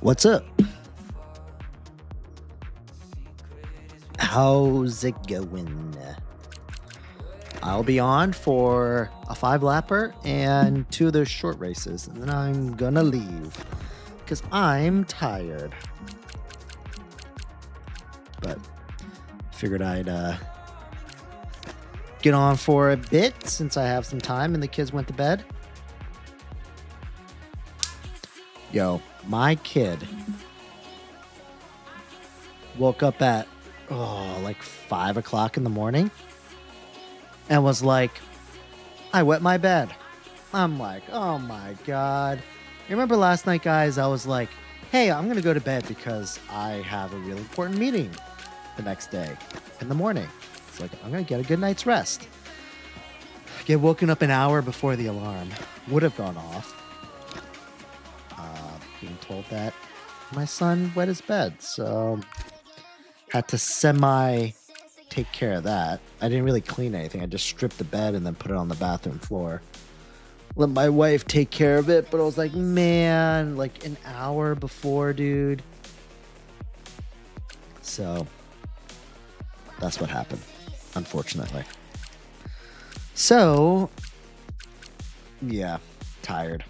What's up? How's it going? I'll be on for a 5 lapper and 2 of those short races, and then I'm gonna leave because I'm tired. But figured I'd get on for a bit since I have some time and the kids went to bed. Yo, my kid woke up at like 5 o'clock in the morning and was like, I wet my bed. I'm like, oh my God. You remember last night, guys? I was like, hey, I'm going to go to bed because I have a really important meeting the next day in the morning. It's like, I'm going to get a good night's rest. Get woken up an hour before the alarm would have gone off. Being told that my son wet his bed. So had to take care of that. I didn't really clean anything. I just stripped the bed and then put it on the bathroom floor. Let my wife take care of it, but I was like, man, like an hour before, dude. So that's what happened, unfortunately. So, yeah, tired.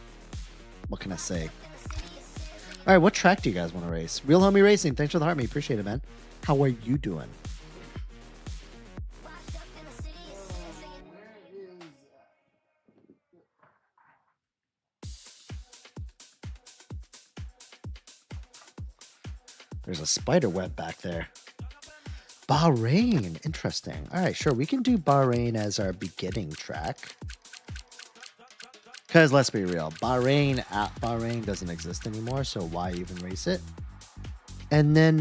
What can I say? All right, what track do you guys want to race? Real Homie Racing, thanks for the heart, me. Appreciate it, man. How are you doing? There's a spider web back there. Bahrain, interesting. All right, sure, we can do Bahrain as our beginning track. Because let's be real, Bahrain doesn't exist anymore, so why even race it? And then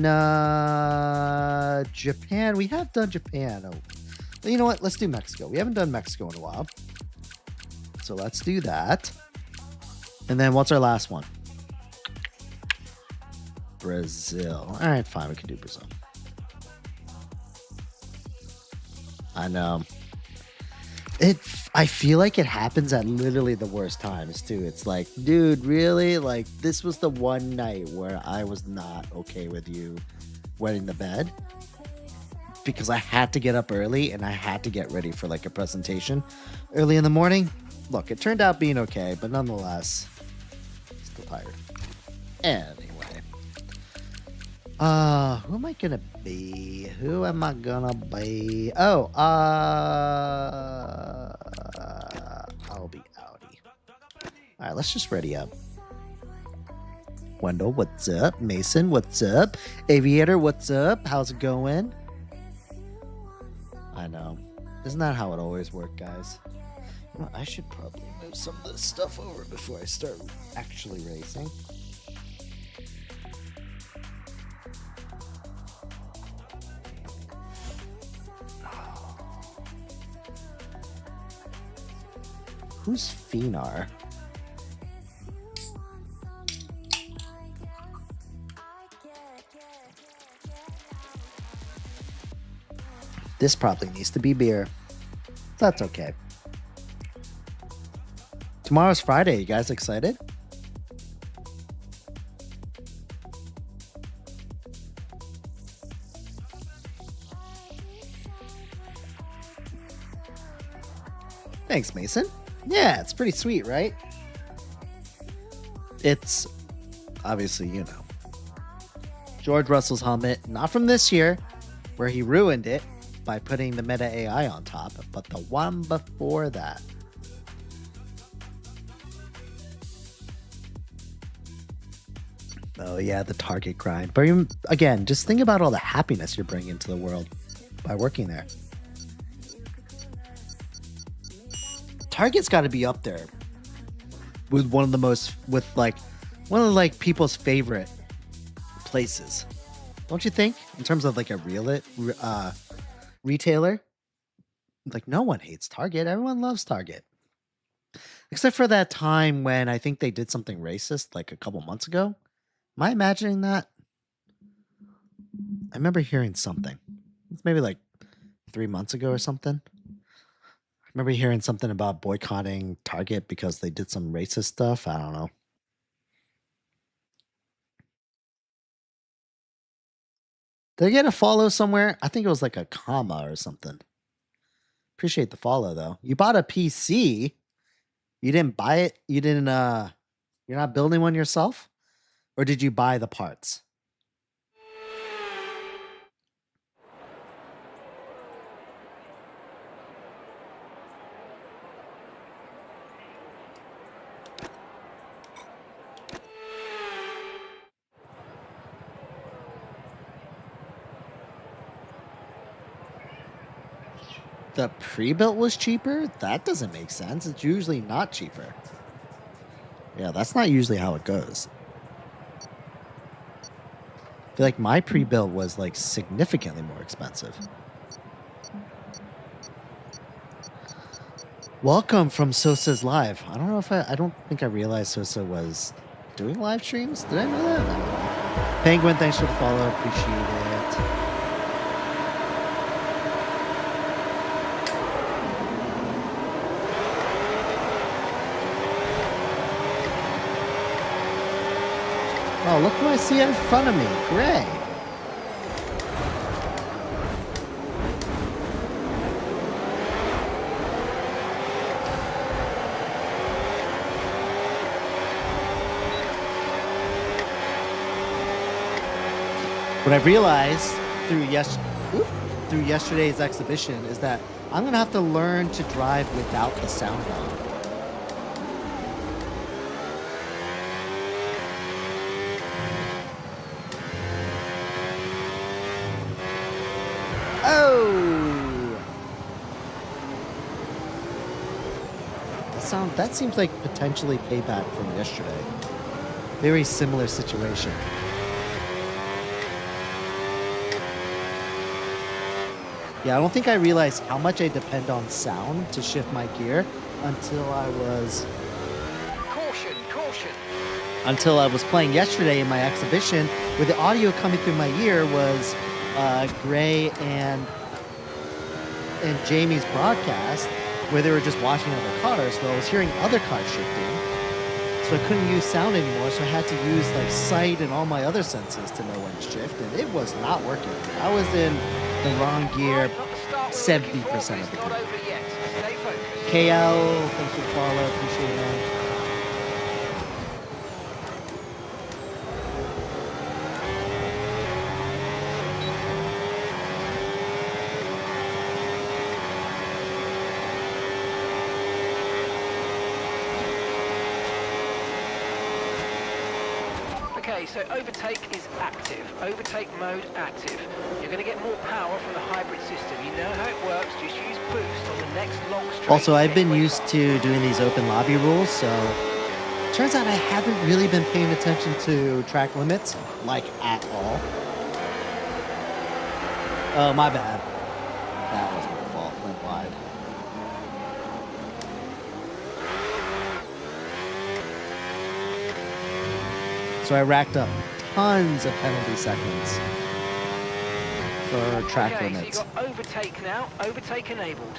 Japan, we have done Japan. Oh, you know what? Let's do Mexico. We haven't done Mexico in a while. So let's do that. And then what's our last one? Brazil. All right, fine. We can do Brazil. I know. I feel like it happens at literally the worst times too. It's like, dude, really? Like, this was the one night where I was not okay with you wetting the bed because I had to get up early and I had to get ready for like a presentation early in the morning. Look, it turned out being okay, but nonetheless, still tired. Anyway. Who am I gonna be? Who am I gonna be? Oh, I'll be Audi. All right, let's just ready up. Wendell, what's up? Mason, what's up? Aviator, what's up? How's it going? I know. Isn't that how it always worked, guys? Well, I should probably move some of this stuff over before I start actually racing. Who's Phenar? This probably needs to be beer. That's okay. Tomorrow's Friday. You guys excited? Thanks, Mason. Yeah, it's pretty sweet, right? It's obviously, George Russell's helmet, not from this year, where he ruined it by putting the Meta AI on top, but the one before that. Oh, yeah, the Target grind. But again, just think about all the happiness you're bringing to the world by working there. Target's got to be up there with one of the people's favorite places, don't you think? In terms of like a retailer, like no one hates Target. Everyone loves Target, except for that time when I think they did something racist like a couple months ago. Am I imagining that? I remember hearing something. It's maybe like 3 months ago or something. I remember hearing something about boycotting Target because they did some racist stuff. I don't know. Did I get a follow somewhere? I think it was like a comma or something. Appreciate the follow though. You bought a PC. You didn't buy it. You didn't. You're not building one yourself, or did you buy the parts? The pre-built was cheaper? That doesn't make sense. It's usually not cheaper. Yeah, that's not usually how it goes. I feel like my pre-built was like significantly more expensive. Welcome from Sosa's Live. I don't know if I don't think I realized Sosa was doing live streams. Did I know that? Penguin, thanks for the follow. Appreciate it. Oh, look who I see in front of me. Gray. What I realized through yesterday's exhibition is that I'm gonna have to learn to drive without the sound on. Oh, that seems like potentially payback from yesterday. Very similar situation. Yeah, I don't think I realized how much I depend on sound to shift my gear until I was until I was playing yesterday in my exhibition, where the audio coming through my ear was Gray and Jamie's broadcast, where they were just watching other cars. So I was hearing other cars shifting, so I couldn't use sound anymore. So I had to use like sight and all my other senses to know when to shift, and it was not working. I was in the wrong gear 70% of the time. KL, thanks for the follow. Appreciate it, man. Okay, so overtake is active. Overtake mode active. You're going to get more power from the hybrid system. You know how it works. Just use boost on the next long straight. Also, I've been used to doing these open lobby rules, so turns out I haven't really been paying attention to track limits, like at all. Oh, my bad. That was my fault. Went wide. So I racked up tons of penalty seconds for track limits. So you got overtake now. Overtake enabled.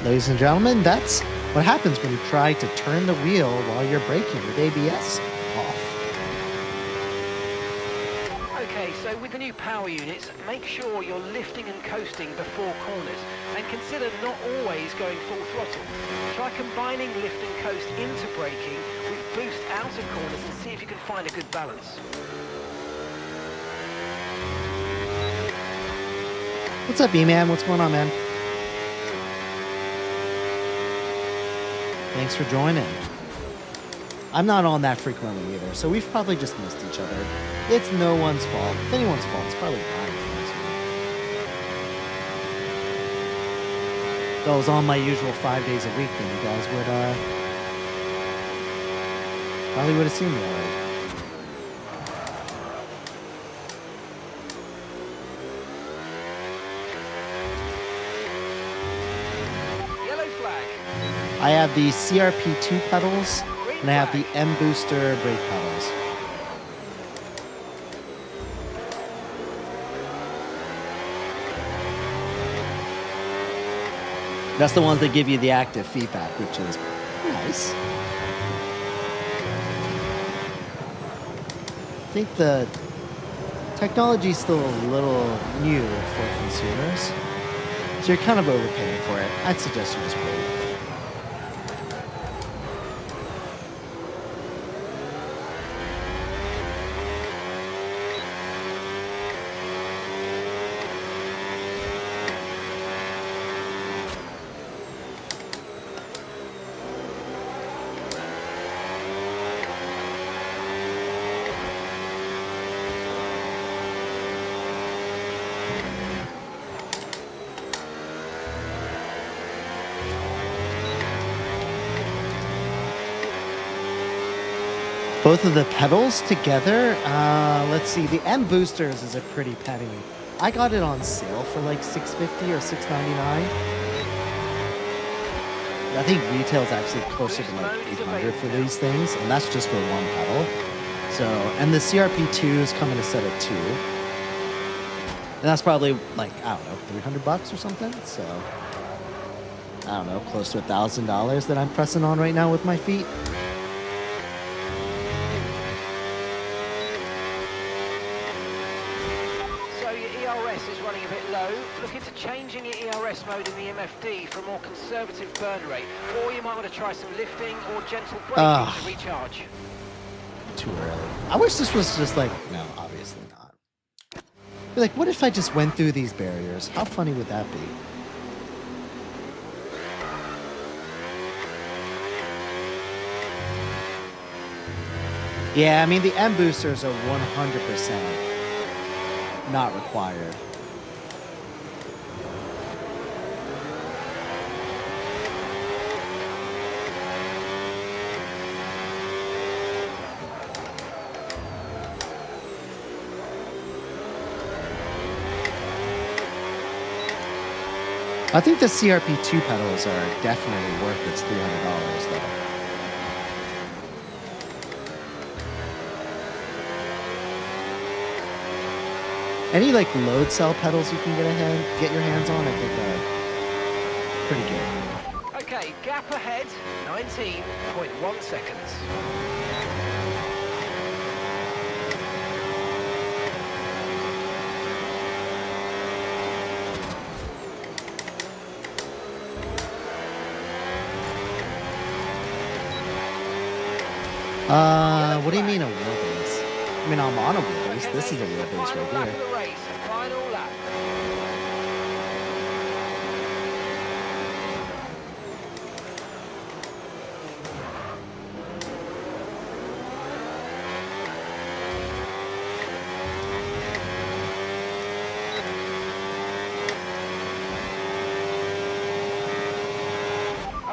Ladies and gentlemen, that's what happens when you try to turn the wheel while you're braking with ABS off. Okay, so with the new power units, make sure you're lifting and coasting before corners, and consider not always going full throttle. Try combining lift and coast into braking with boost out of corners and see if you can find a good balance. What's up, E-Man? What's going on, man? Thanks for joining. I'm not on that frequently either, so we've probably just missed each other. It's no one's fault. If anyone's fault, it's probably mine. If I was on my usual 5 days a week, then you guys would probably would have seen me already. Yellow flag. I have the CRP2 pedals, and I have the M Booster brake pedals. That's the ones that give you the active feedback, which is nice. I think the technology is still a little new for consumers, so you're kind of overpaying for it. I'd suggest you just wait. Both of the pedals together, let's see, the M Boosters is a pretty penny. I got it on sale for like $6.50 or $6.99. I think retail's actually closer to like $800 for these things, and that's just for one pedal. So, and the CRP2s come in a set of 2. And that's probably like, I don't know, $300 or something. So, I don't know, close to $1,000 that I'm pressing on right now with my feet. Is running a bit low. Look into changing your ERS mode in the MFD for a more conservative burn rate, or you might want to try some lifting or gentle braking to recharge. Too early. I wish this was just like, no, obviously not. But like, what if I just went through these barriers? How funny would that be? Yeah, I mean, the M boosters are 100% not required. I think the CRP2 pedals are definitely worth its $300 though. Any like load cell pedals you can get your hands on, I think are pretty good. Okay, gap ahead, 19.1 seconds. What do you mean a wheelbase? I mean, I'm on a wheelbase. This is a wheelbase right here. Final lap.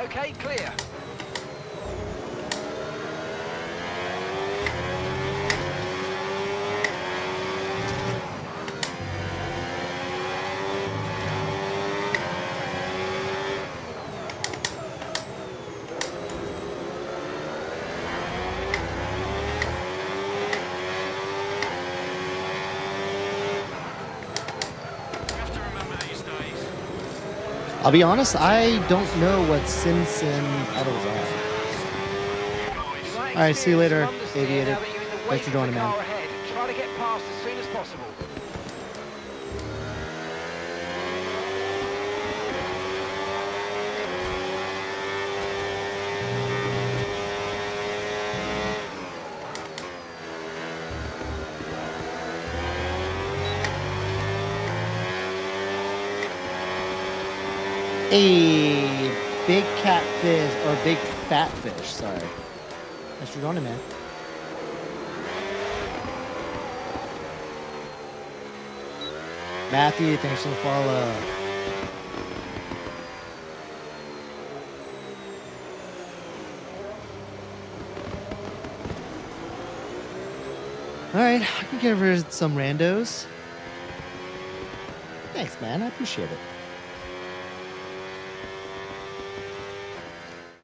Okay, clear. I'll be honest, I don't know what Simpson pedals are. Alright, see you later, Aviated. Thanks for joining, man. Try to get past as soon as possible. A big catfish, or big fat fish, sorry. Thanks for joining, man. Matthew, thanks for the follow. Alright, I can get rid of some randos. Thanks, man, I appreciate it.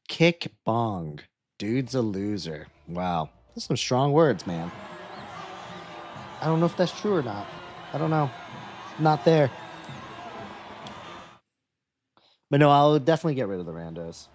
Kick bong. Dude's a loser. Wow. Those are some strong words, man. I don't know if that's true or not. I don't know. Not there. But no, I'll definitely get rid of the randos.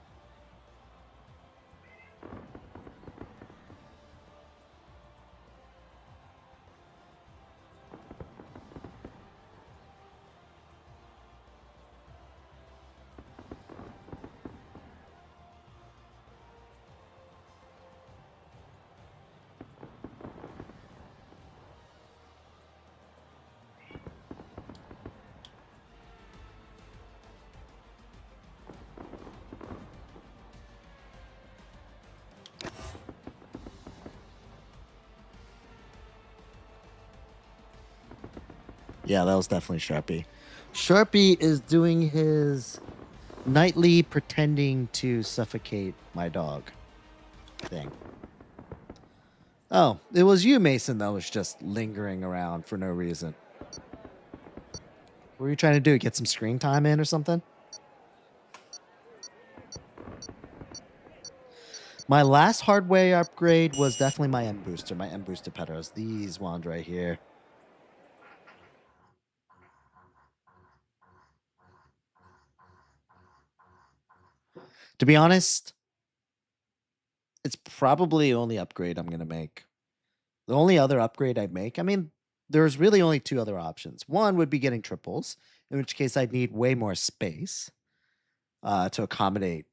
Yeah, that was definitely Sharpie. Sharpie is doing his nightly pretending to suffocate my dog thing. Oh, it was you, Mason, that was just lingering around for no reason. What were you trying to do? Get some screen time in or something? My last hardware upgrade was definitely my M booster, my M booster petros. These ones right here. To be honest, it's probably the only upgrade I'm gonna make. The only other upgrade I'd make, I mean, there's really only two other options. One would be getting triples, in which case I'd need way more space to accommodate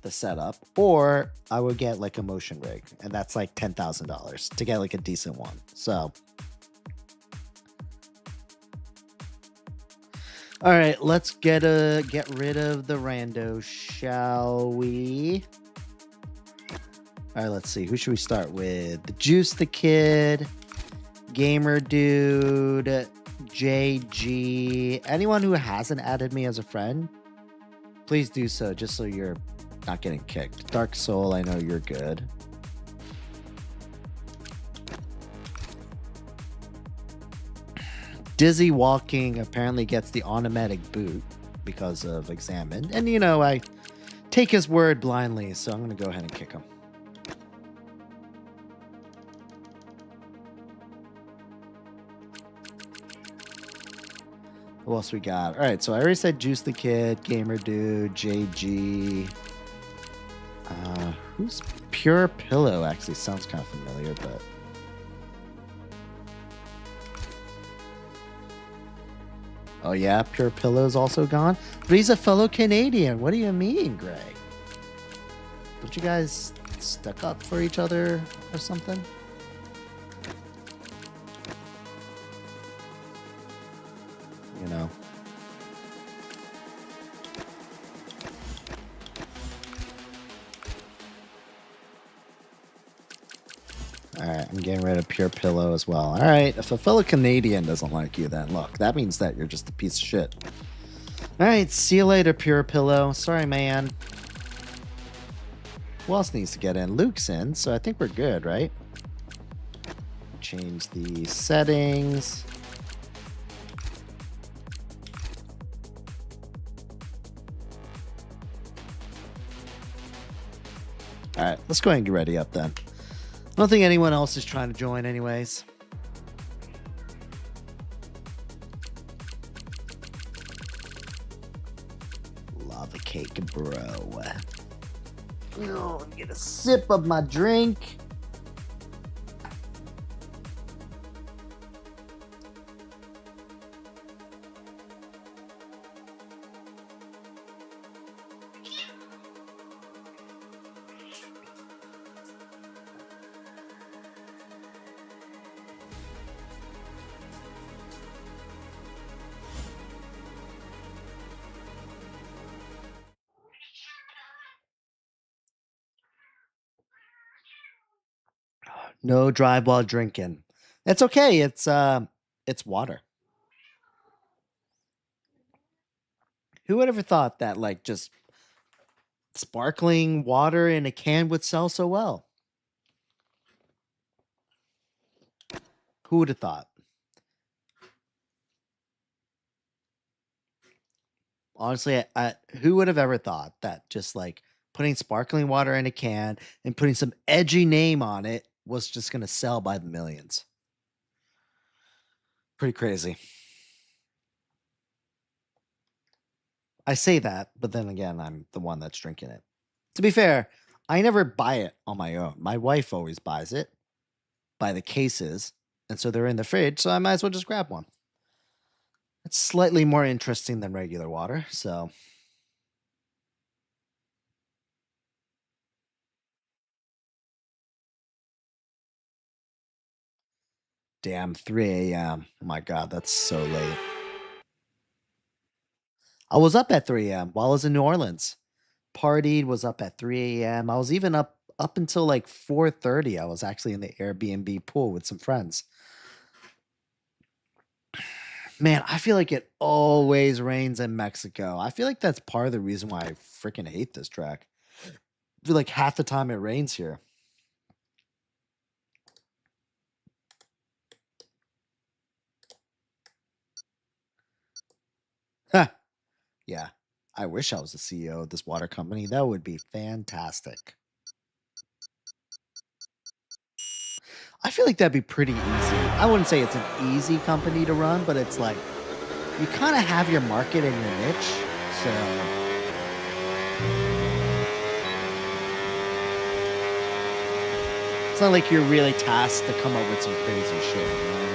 the setup, or I would get like a motion rig, and that's like $10,000 to get like a decent one. So, all right, let's get rid of the rando, shall we? All right, let's see. Who should we start with? The Juice the Kid, Gamer Dude, JG. Anyone who hasn't added me as a friend, please do so, just so you're not getting kicked. Dark Soul, I know you're good. Dizzy Walking apparently gets the automatic boot because of Examine. And, you know, I take his word blindly, so I'm going to go ahead and kick him. Who else we got? All right, so I already said Juice the Kid, Gamer Dude, JG. Who's Pure Pillow? Actually, sounds kind of familiar, but oh yeah, Pure Pillow's also gone. But he's a fellow Canadian. What do you mean, Gray? Don't you guys stuck up for each other or something? You know. All right, I'm getting rid of Pure Pillow as well. All right, if a fellow Canadian doesn't like you, then look, that means that you're just a piece of shit. All right, see you later, Pure Pillow. Sorry, man. Who else needs to get in? Luke's in, so I think we're good, right? Change the settings. All right, let's go ahead and get ready up then. I don't think anyone else is trying to join anyways. Lava cake, bro. Oh, get a sip of my drink. No drive while drinking. It's okay. It's water. Who would ever thought that like just sparkling water in a can would sell so well? Who would have thought? Honestly, who would have ever thought that just like putting sparkling water in a can and putting some edgy name on it was just going to sell by the millions? Pretty crazy. I say that, but then again, I'm the one that's drinking it. To be fair, I never buy it on my own. My wife always buys it by the cases, and so they're in the fridge, so I might as well just grab one. It's slightly more interesting than regular water, so. Damn, 3 a.m. My God, that's so late. I was up at 3 a.m. while I was in New Orleans. Partied, was up at 3 a.m. I was even up until like 4:30. I was actually in the Airbnb pool with some friends. Man, I feel like it always rains in Mexico. I feel like that's part of the reason why I freaking hate this track. I feel like half the time it rains here. Huh. Yeah. I wish I was the CEO of this water company. That would be fantastic. I feel like that'd be pretty easy. I wouldn't say it's an easy company to run, but it's like you kind of have your market and your niche. So it's not like you're really tasked to come up with some crazy shit. You know what I mean?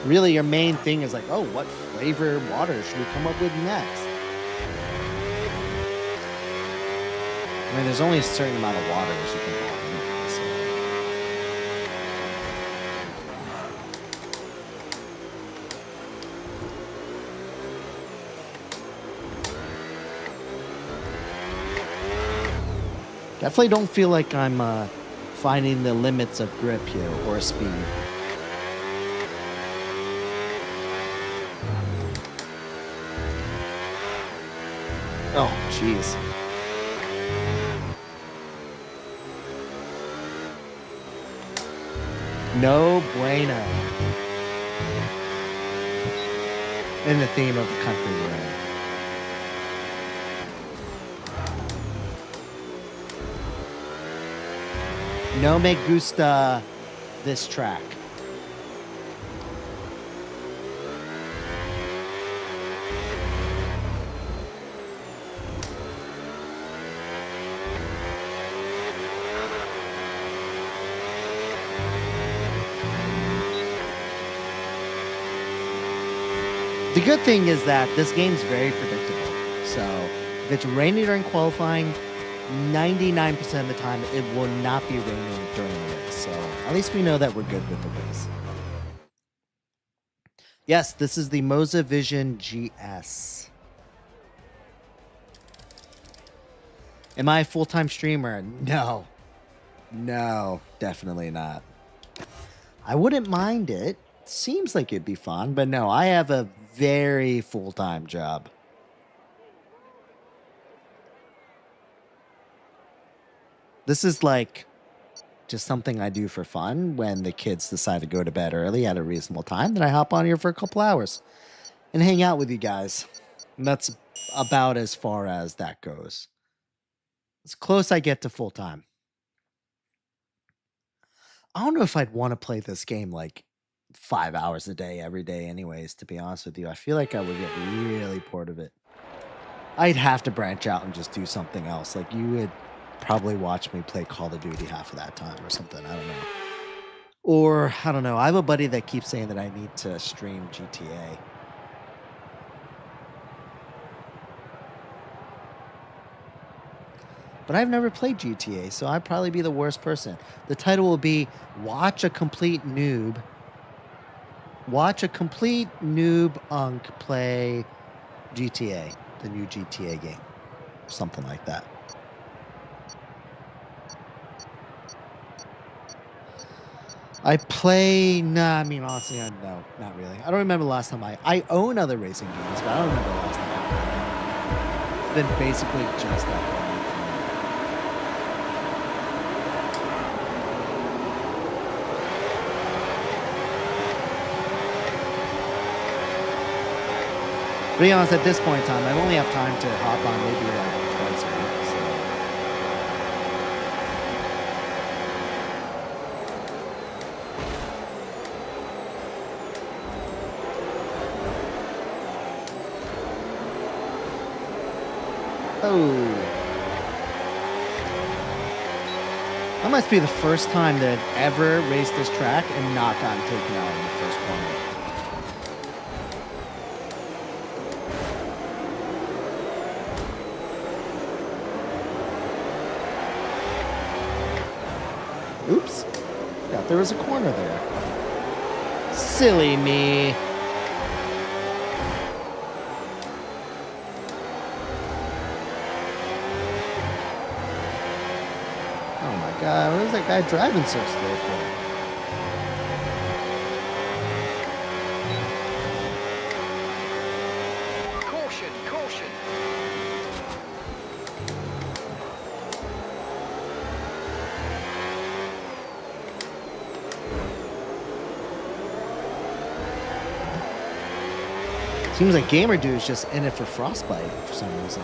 Really, your main thing is like, oh, what flavor water should we come up with next? I mean, there's only a certain amount of water that you can have anyway, so. Definitely don't feel like I'm finding the limits of grip here or speed. Oh, jeez. No bueno. In the theme of the country we're in. No me gusta this track. The good thing is that this game's very predictable. So if it's raining during qualifying, 99% of the time it will not be raining during the race. So at least we know that we're good with the race. Yes, this is the Moza Vision GS. Am I a full-time streamer? No. No, definitely not. I wouldn't mind it. Seems like it'd be fun, but no, I have a very full-time job. This is like just something I do for fun when the kids decide to go to bed early at a reasonable time. Then I hop on here for a couple hours and hang out with you guys. And that's about as far as that goes. It's close I get to full-time. I don't know if I'd want to play this game like 5 hours a day, every day anyways, to be honest with you. I feel like I would get really bored of it. I'd have to branch out and just do something else. Like you would probably watch me play Call of Duty half of that time or something. I don't know. Or, I don't know. I have a buddy that keeps saying that I need to stream GTA. But I've never played GTA, so I'd probably be the worst person. The title will be Watch a Complete Noob. Watch a complete noob unk play GTA, the new GTA game. Something like that. I play, nah, I mean, honestly, no, not really. I don't remember the last time I own other racing games, but I don't remember the last time I played. It's been basically just that one. To be honest, at this point in time, I only have time to hop on maybe like twice a week. So Oh. That must be the first time that I've ever raced this track and not gotten taken out in the first corner. Oops. Thought there was a corner there. Silly me. Oh my god, what is that guy driving so slow for? Caution, caution. Seems like Gamer Dude is just in it for Frostbite for some reason.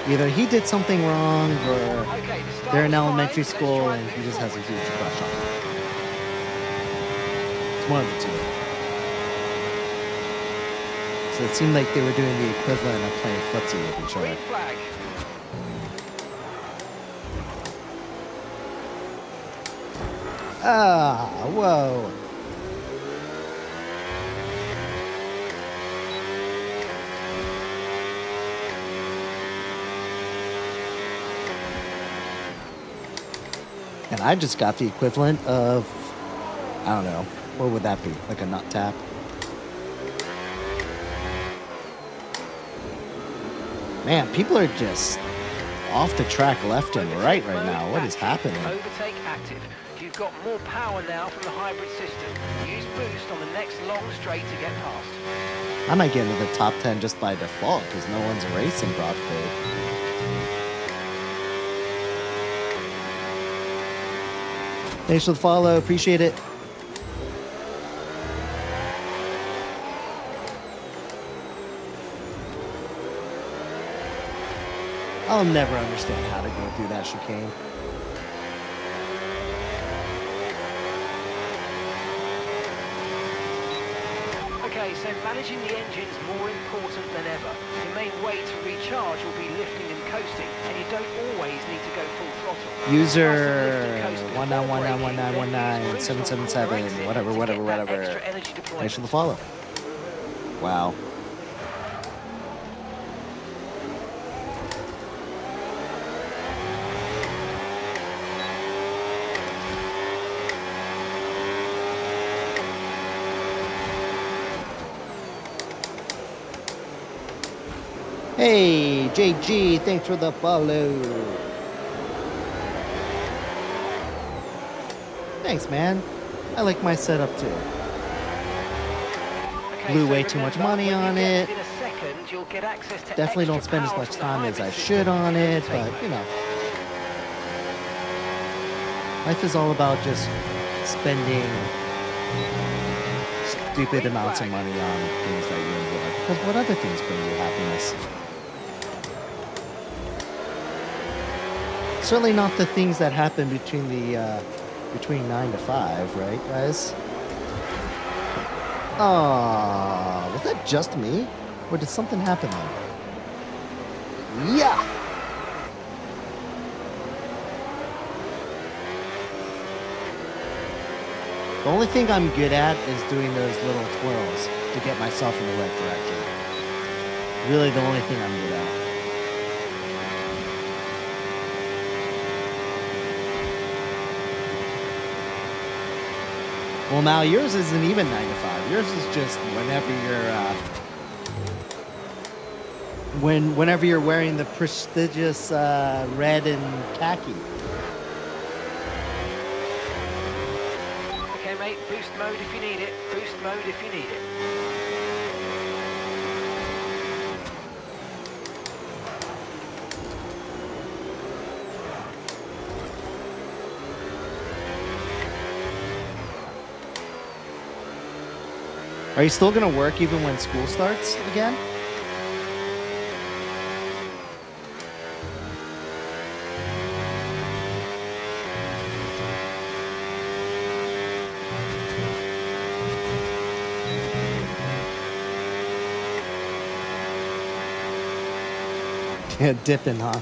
Either he did something wrong or Okay, the start they're in is elementary fine. Let's school try and he move just has a forward. huge crush on her. It's one of the two. So it seemed like they were doing the equivalent of playing footsie with each other. Green flag. Ah, whoa. And I just got the equivalent of, I don't know, what would that be? Like a nut tap? Man, people are just off the track left and right now. What is happening? Overtake active. You've got more power now from the hybrid system. Use boost on the next long straight to get past. I might get into the top 10 just by default because no one's racing Broadway. Thanks for the follow. Appreciate it. I'll never understand how to go through that chicane. Okay, so managing the engine's more important than ever. Your main way to recharge will be lifting and coasting, and you don't always need to go full throttle. User 19119191777 whatever. Thanks for the follow. Wow. Hey, JG, thanks for the follow. Thanks, man. I like my setup too. Blew way too much money on it. Definitely don't spend as much time as I should on it, but you know. Life is all about just spending stupid amounts of money on things that you enjoy. Because what other things bring you happiness? Certainly not the things that happen between 9 to 5, right, guys? Oh, was that just me? Or did something happen there? Yeah! The only thing I'm good at is doing those little twirls to get myself in the right direction. Really the only thing I'm good at. Well, now yours isn't even 9 to 5. Yours is just whenever you're whenever you're wearing the prestigious red and khaki. Okay, mate, boost mode if you need it. Boost mode if you need it. Are you still gonna work even when school starts again? Dipping, huh?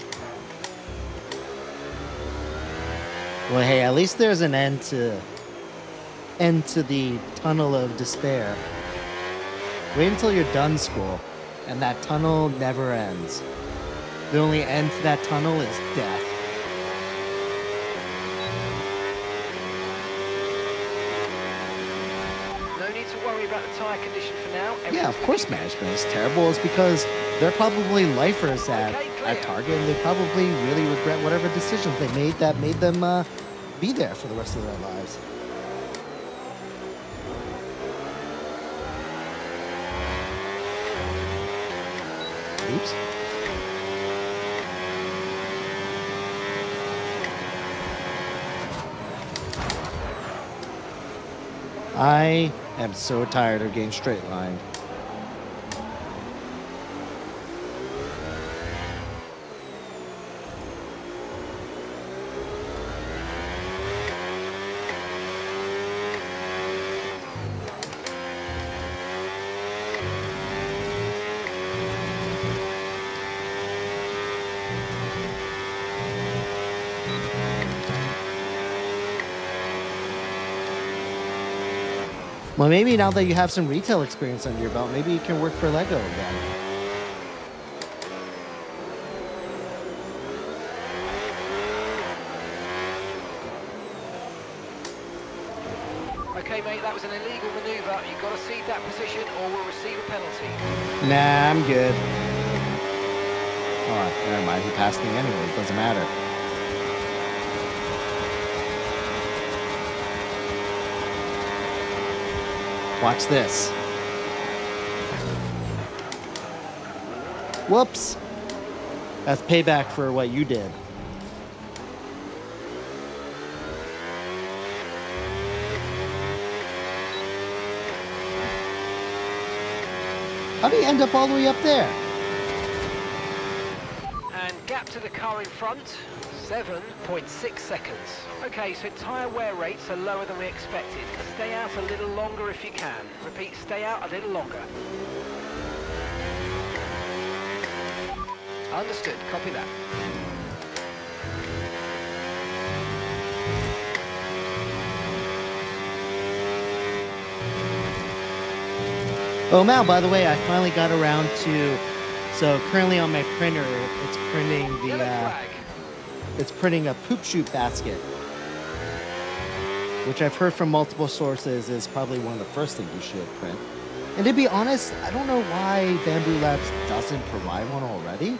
Well, hey, at least there's an end to the tunnel of despair. Wait until you're done school, and that tunnel never ends. The only end to that tunnel is death. No need to worry about the tyre condition for now. Yeah, of course management is terrible. It's because they're probably lifers at Target, and they probably really regret whatever decisions they made that made them be there for the rest of their lives. Oops. I am so tired of getting straight lined. Well, maybe now that you have some retail experience under your belt, maybe you can work for Lego again. Okay, mate, that was an illegal manoeuvre. You've got to cede that position or we'll receive a penalty. Nah, I'm good. Oh, never mind. He passed me anyway. It doesn't matter. Watch this. Whoops. That's payback for what you did. How do you end up all the way up there? And gap to the car in front, 7.6 seconds. Okay, so tyre wear rates are lower than we expected. Stay out a little longer if you can. Repeat, stay out a little longer. Understood, copy that. Oh, Mal, by the way, I finally got around to... So currently on my printer, it's printing it's printing a poop chute basket, which I've heard from multiple sources is probably one of the first things you should print. And to be honest, I don't know why Bamboo Labs doesn't provide one already.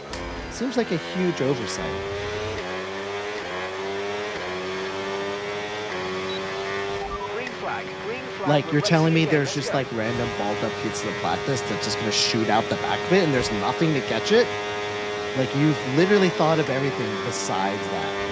Seems like a huge oversight. Green flag, green flag. Like, you're We're telling me racing again. there's Let's just go. like random balled up pieces of plastic that's just gonna shoot out the back of it and there's nothing to catch it? Like, you've literally thought of everything besides that.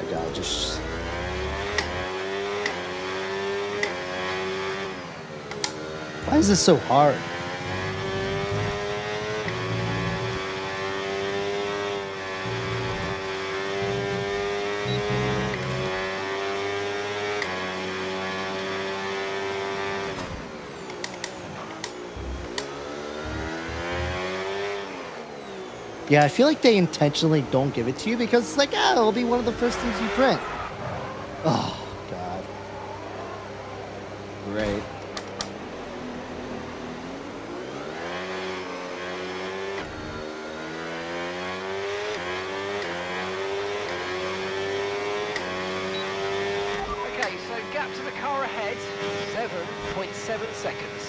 My God, just... Why is this so hard? Yeah, I feel like they intentionally don't give it to you because it's like, ah, it'll be one of the first things you print. Oh, God. Great. Okay, so gap to the car ahead, 7.7 seconds.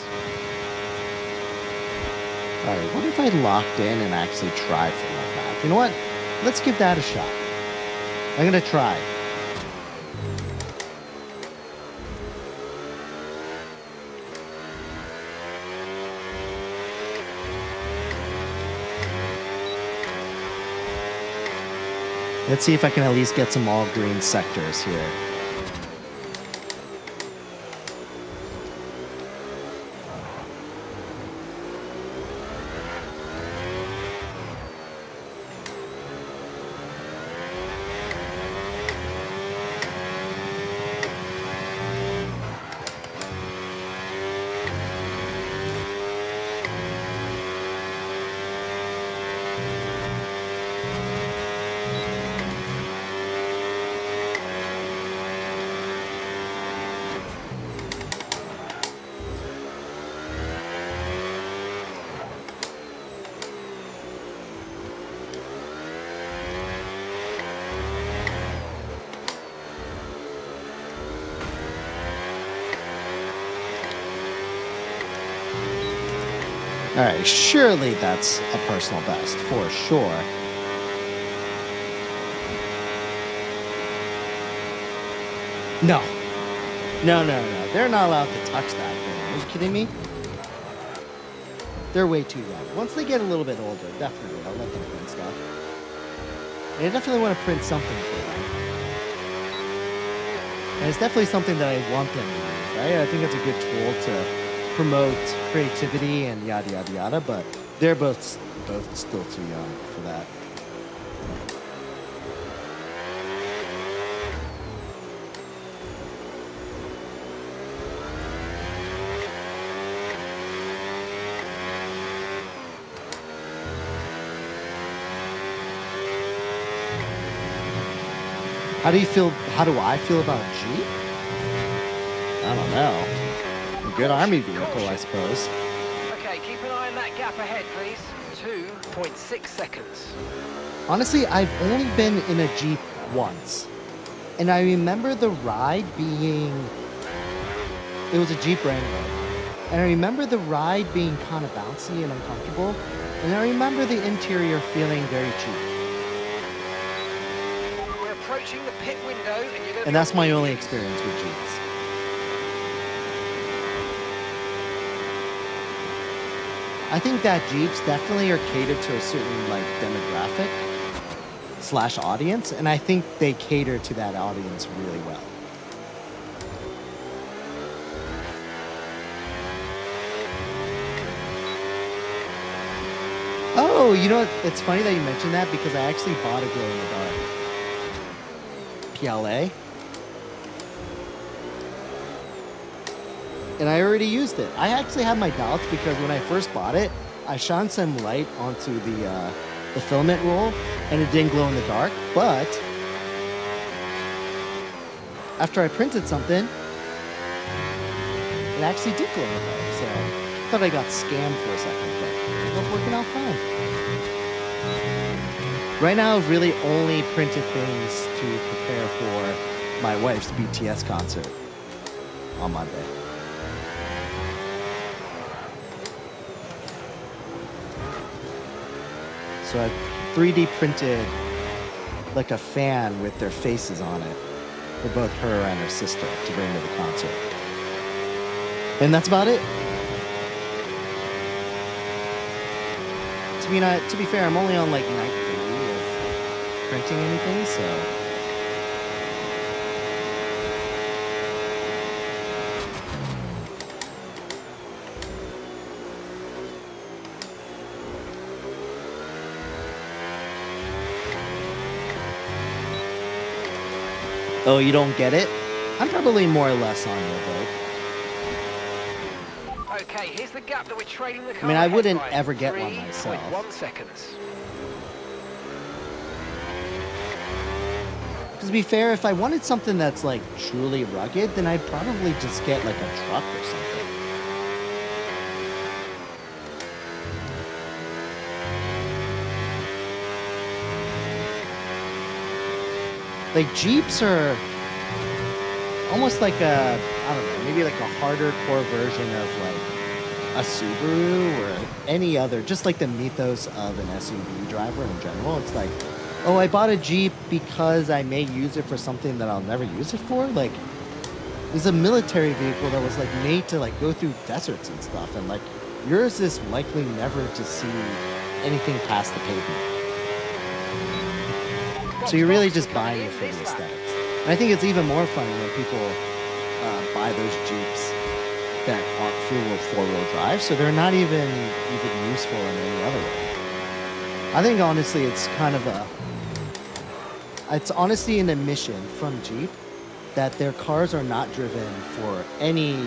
Alright, what if I locked in and actually tried for my back? You know what? Let's give that a shot. I'm gonna try. Let's see if I can at least get some all green sectors here. All right, surely that's a personal best for sure. No. No, no, no. They're not allowed to touch that thing. Are you kidding me? They're way too young. Once they get a little bit older, definitely, I'll let them print stuff. And I definitely want to print something for them. And it's definitely something that I want them to use, right? I think it's a good tool to promote creativity and yada yada yada, but they're both still too young for that. How do I feel about Jeep? I don't know. A good army vehicle, I suppose. Okay, keep an eye on that gap ahead, please. 2.6 seconds. Honestly, I've only been in a Jeep once. And I remember the ride being... It was a Jeep Wrangler. And I remember the ride being kind of bouncy and uncomfortable. And I remember the interior feeling very cheap. We're approaching the pit window, and you're going to... And that's my only experience with Jeeps. I think that Jeeps definitely are catered to a certain like demographic / audience, and I think they cater to that audience really well. Oh, you know what? It's funny that you mentioned that because I actually bought a glow in the dark PLA. And I already used it. I actually had my doubts because when I first bought it, I shone some light onto the filament roll and it didn't glow in the dark. But after I printed something, it actually did glow in the dark. So I thought I got scammed for a second, but it ended up working out fine. Right now, I've really only printed things to prepare for my wife's BTS concert on Monday. So I 3D printed like a fan with their faces on it for both her and her sister to bring to the concert. And that's about it. To be fair, I'm only on like night 3 of printing anything, so... Oh, you don't get it? I'm probably more or less on your boat. Okay, here's the gap that we're trading the car. I mean, I ahead wouldn't by. ever get one myself. 3.1 seconds. To be fair, if I wanted something that's like truly rugged, then I'd probably just get like a truck or something. Like Jeeps are almost like a, I don't know, maybe like a harder core version of like a Subaru or any other, just like the mythos of an SUV driver in general. It's like, oh, I bought a Jeep because I may use it for something that I'll never use it for. Like, it's a military vehicle that was like made to like go through deserts and stuff, and like yours is likely never to see anything past the pavement. So you're really box just are coming buying in it for this the lap. aesthetics. And I think it's even more funny when people buy those Jeeps that aren't four-wheel drive, so they're not even useful in any other way. I think honestly, it's honestly an admission from Jeep that their cars are not driven for any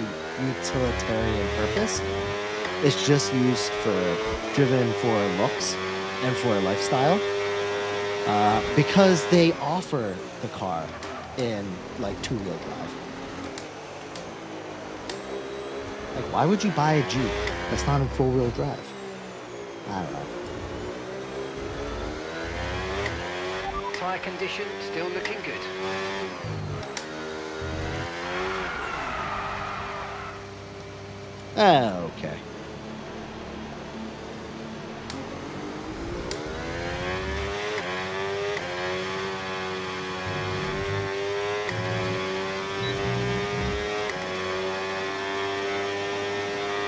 utilitarian purpose. It's just driven for looks and for a lifestyle. Because they offer the car in like two-wheel drive. Like, why would you buy a Jeep that's not in four-wheel drive? I don't know. Tyre condition still looking good. Okay.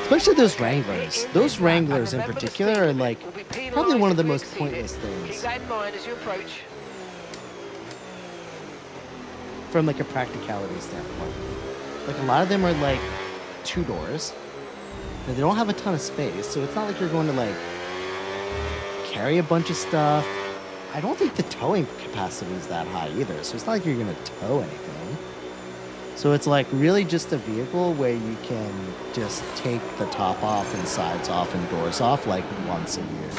Especially those Wranglers. Those Wranglers in particular are like probably one of the most pointless Keep things that in mind as you approach. from like a practicality standpoint. Like a lot of them are like two doors, and they don't have a ton of space, so it's not like you're going to like carry a bunch of stuff. I don't think the towing capacity is that high either, so it's not like you're going to tow anything. So it's like really just a vehicle where you can just take the top off and sides off and doors off like once a year.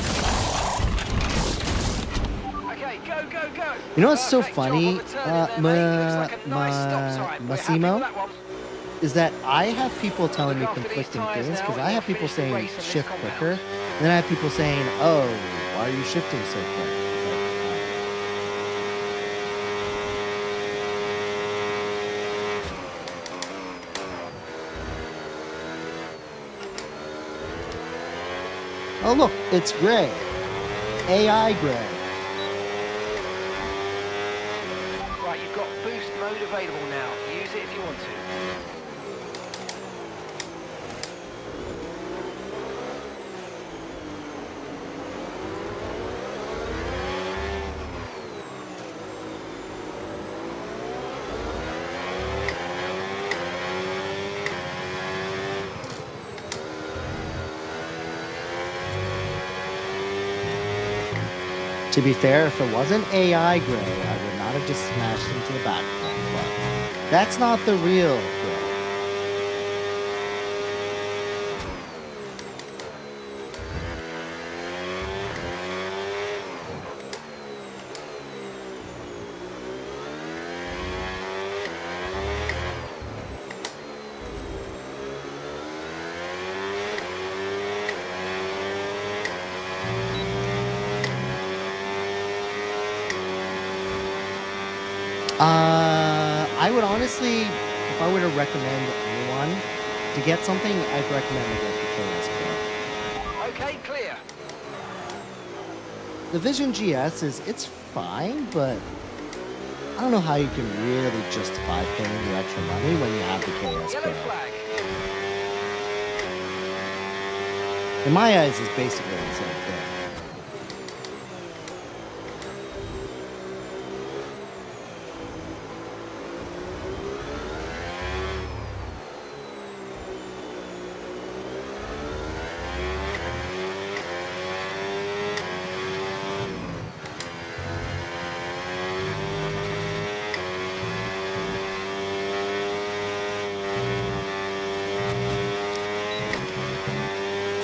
Okay, go, go, go. You know what's so Perfect job on funny, the turn in there, mate. Looks like a nice stop time. We're happy with Massimo, that one. is that I have people telling me Look after these conflicting tyres things now, because and I we'll have people finish the saying race on this shift compound. quicker, and then I have people saying, oh, why are you shifting so quick? It's like, oh, look, it's gray. AI gray. Right, you've got boost mode available now. Use it if you want to. To be fair, if it wasn't AI gray, I would not have just smashed into the background. But that's not the real gray. I would honestly, if I were to recommend anyone to get something, I'd recommend they get the KS Pro. Okay, clear. The Vision GS it's fine, but I don't know how you can really justify paying the extra money when you have the KS Yellow Pro. flag. In my eyes, it's basically the same thing.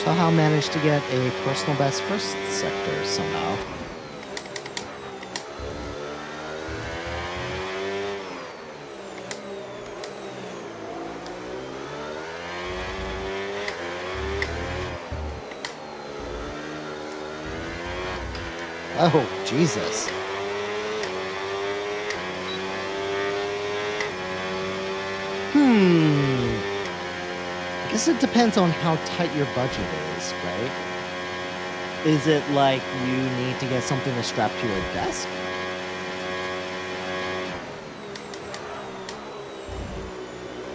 Somehow managed to get a personal best first sector somehow. Oh, Jesus. I guess it depends on how tight your budget is, right? Is it like you need to get something to strap to your desk?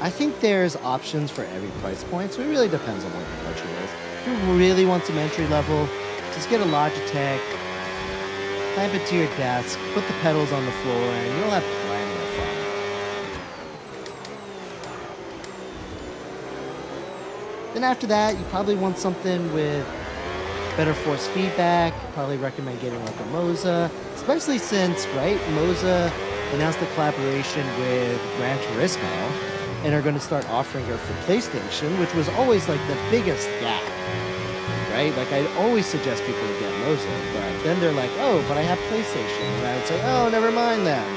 I think there's options for every price point, so it really depends on what your budget is. If you really want some entry level, just get a Logitech. clamp it to your desk, put the pedals on the floor, and you'll have plenty of fun. Then after that, you probably want something with better force feedback. Probably recommend getting like a Moza, especially since, right, Moza announced a collaboration with Gran Turismo and are going to start offering it for PlayStation, which was always like the biggest gap, right? Like I always suggest people to get Moza, but then they're like, oh, but I have PlayStation. And I would say, oh, never mind then.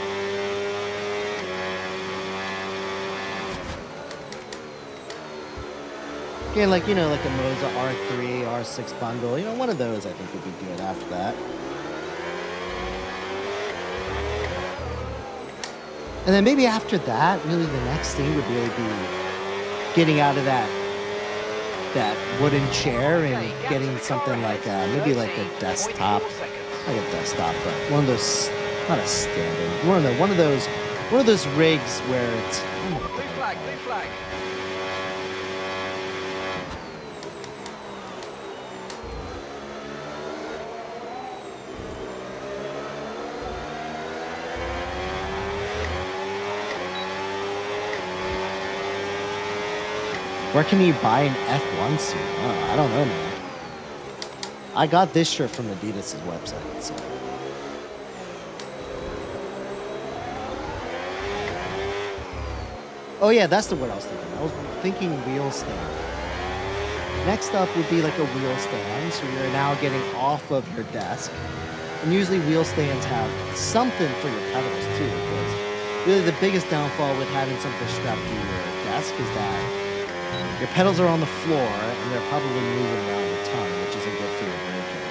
Again, like, you know, like a Moza R3, R6 bundle, you know, one of those I think would be good after that. And then maybe after that, really the next thing would really be getting out of that wooden chair and getting something like maybe like a desktop, but one of those, not a standing, one of those rigs where it's Blue flag, blue flag. Where can you buy an F1 suit? Oh, I don't know, man. I got this shirt from Adidas' website, so. Oh yeah, that's the word I was thinking. I was thinking wheel stand. Next up would be like a wheel stand, so you're now getting off of your desk. And usually wheel stands have something for your pedals too, because really the biggest downfall with having something strapped to your desk is that your pedals are on the floor, and they're probably moving around a ton, which isn't good for your braking.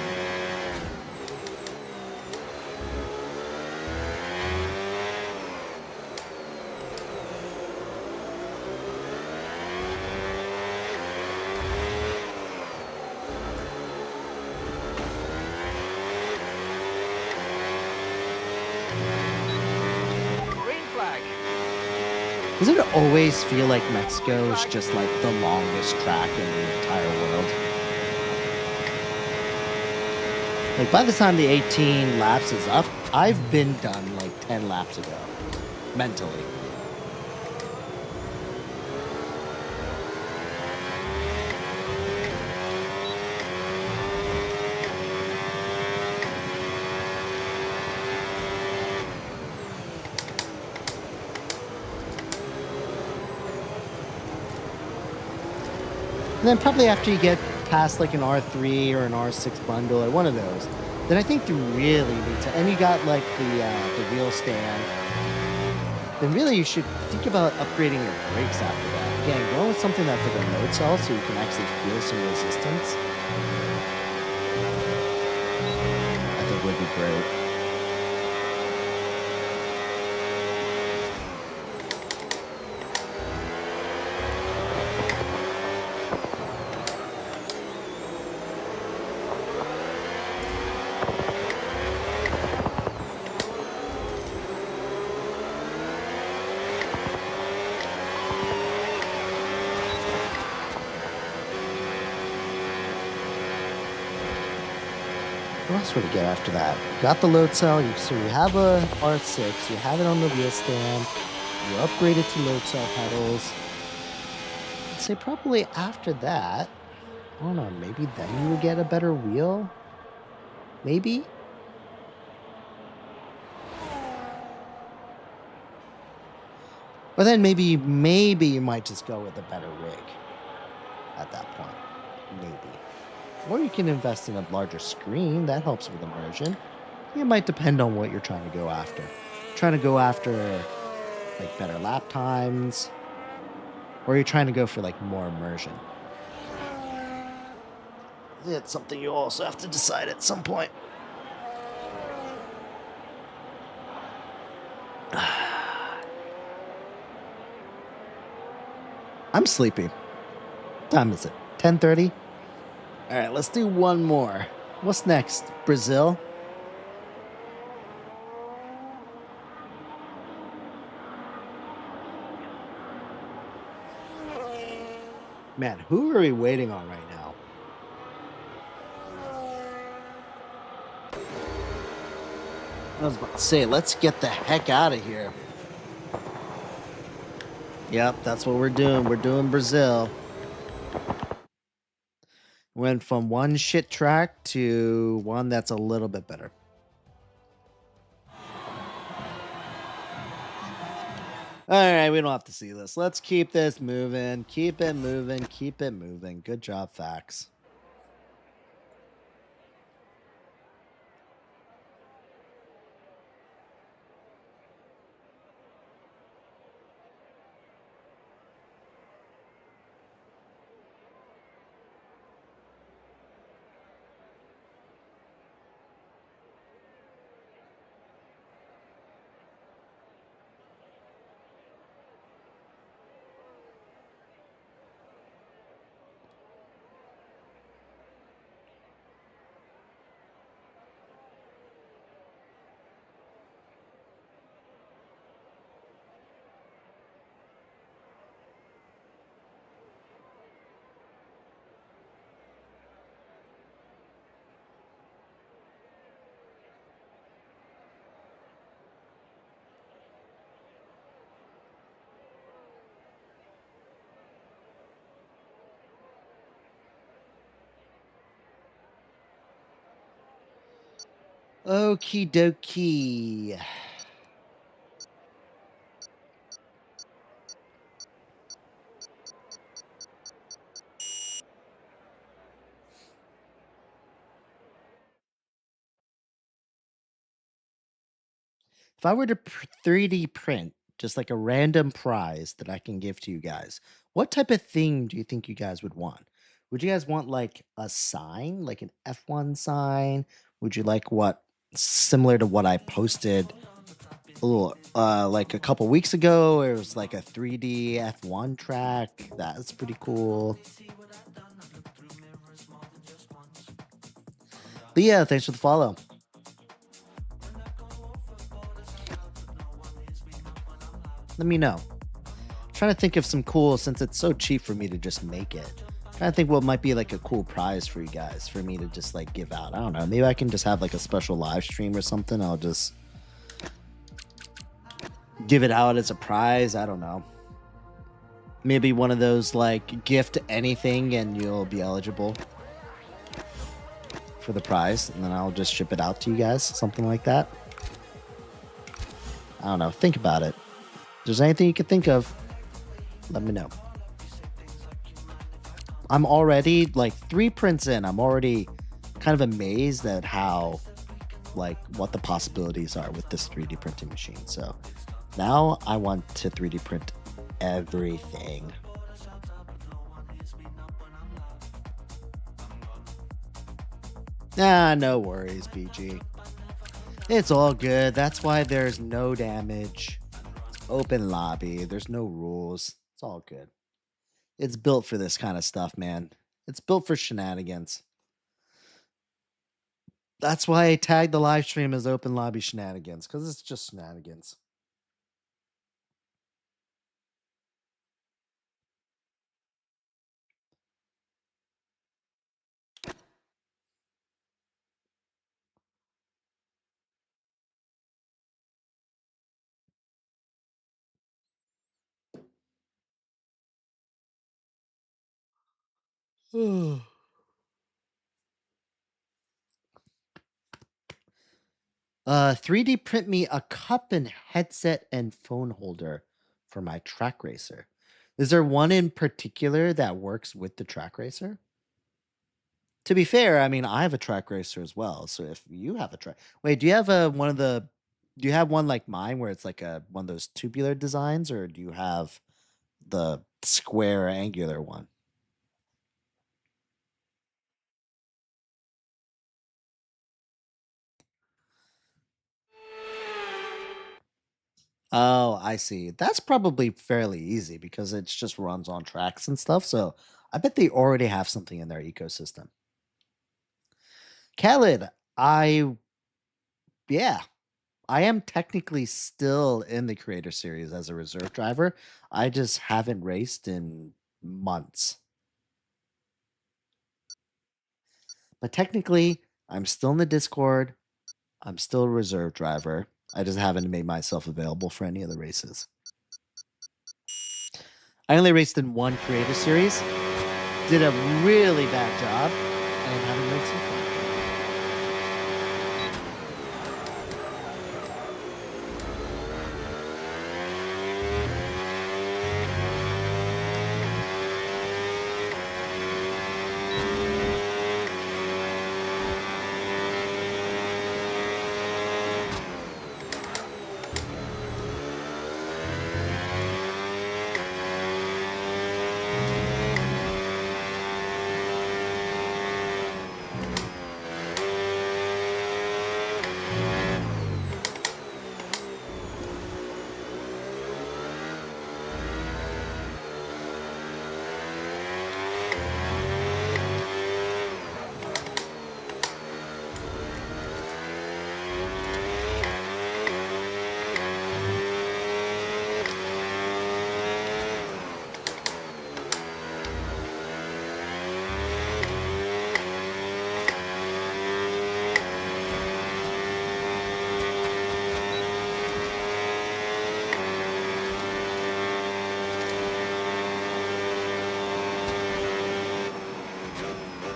Green flag. Doesn't it always feel like Mexico is just like the longest track in the entire world? Like by the time the 18 laps is up, I've been done like 10 laps ago, mentally. And then probably after you get past like an R3 or an R6 bundle or one of those, then I think you really need to, and you got like the wheel stand, then really you should think about upgrading your brakes after that. Again, go with something that's like a load cell so you can actually feel some resistance. I think would be great. What else would you get after that? Got the load cell, so you have a R6, you have it on the wheel stand, you upgrade it to load cell pedals. I'd say probably after that, I don't know, maybe then you would get a better wheel? Maybe? Or then maybe you might just go with a better rig at that point. Maybe. Or you can invest in a larger screen. That helps with immersion. It might depend on what you're trying to go after. Trying to go after like better lap times, or you're trying to go for like more immersion. That's something you also have to decide at some point. I'm sleepy. What time is it? 10:30? All right, let's do one more. What's next? Brazil? Man, who are we waiting on right now? I was about to say, let's get the heck out of here. Yep, that's what we're doing. We're doing Brazil. Went from one shit track to one that's a little bit better. All right, we don't have to see this. Let's keep this moving. Keep it moving. Keep it moving. Good job, Facts. Okie dokie. If I were to 3D print just like a random prize that I can give to you guys, what type of theme do you think you guys would want? Would you guys want like a sign, like an F1 sign? Would you like what similar to what I posted a little like a couple weeks ago? It was like a 3D F1 track. That's pretty cool. But yeah, thanks for the follow. Let me know. I'm trying to think of some cool, since it's so cheap for me to just make it. Trying to think what might be like a cool prize for you guys for me to just like give out. I don't know. Maybe I can just have like a special live stream or something. I'll just give it out as a prize. I don't know. Maybe one of those like gift anything and you'll be eligible for the prize, and then I'll just ship it out to you guys. Something like that. I don't know. Think about it. If there's anything you could think of, let me know. I'm already like 3 prints in. I'm already kind of amazed at how, like, what the possibilities are with this 3D printing machine. So now I want to 3D print everything. Ah, no worries, BG. It's all good. That's why there's no damage. It's open lobby. There's no rules. It's all good. It's built for this kind of stuff, man. It's built for shenanigans. That's why I tagged the live stream as open lobby shenanigans, because it's just shenanigans. uh, 3D print me a cup and headset and phone holder for my track racer. Is there one in particular that works with the track racer? To be fair, I mean, I have a track racer as well. So if you have a track, wait, do you have a one of the? Do you have one like mine where it's like a one of those tubular designs, or do you have the square angular one? Oh, I see. That's probably fairly easy because it just runs on tracks and stuff. So I bet they already have something in their ecosystem. Khaled, yeah, I am technically still in the creator series as a reserve driver. I just haven't raced in months. But technically, I'm still in the Discord. I'm still a reserve driver. I just haven't made myself available for any of the races. I only raced in one creator series, did a really bad job, and haven't raced since then.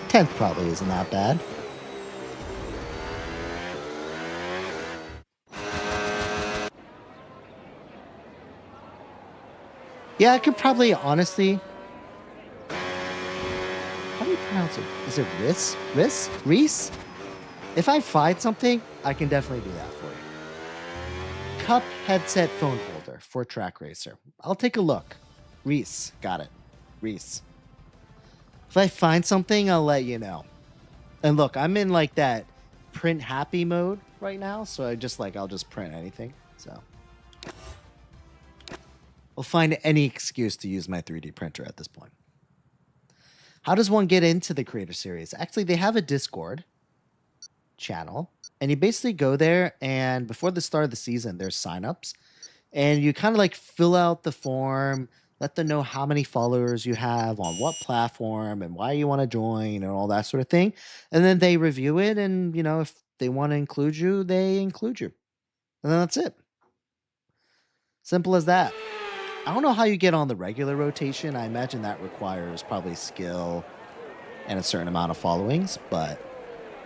10th probably isn't that bad. Yeah, I could probably honestly. How do you pronounce it? Is it Riss? Riss? Reese? If I find something, I can definitely do that for you. Cup headset phone holder for Track Racer. I'll take a look. Reese. Got it. Reese. If I find something, I'll let you know. And look, I'm in like that print happy mode right now, so I'll just print anything. So I'll find any excuse to use my 3D printer at this point. How does one get into the Creator Series? Actually, they have a Discord channel, and you basically go there, and before the start of the season, there's signups, and you kind of like fill out the form, let them know how many followers you have on what platform and why you want to join and all that sort of thing. And then they review it, and if they want to include you, they include you. And then that's it. Simple as that. I don't know how you get on the regular rotation. I imagine that requires probably skill and a certain amount of followings, but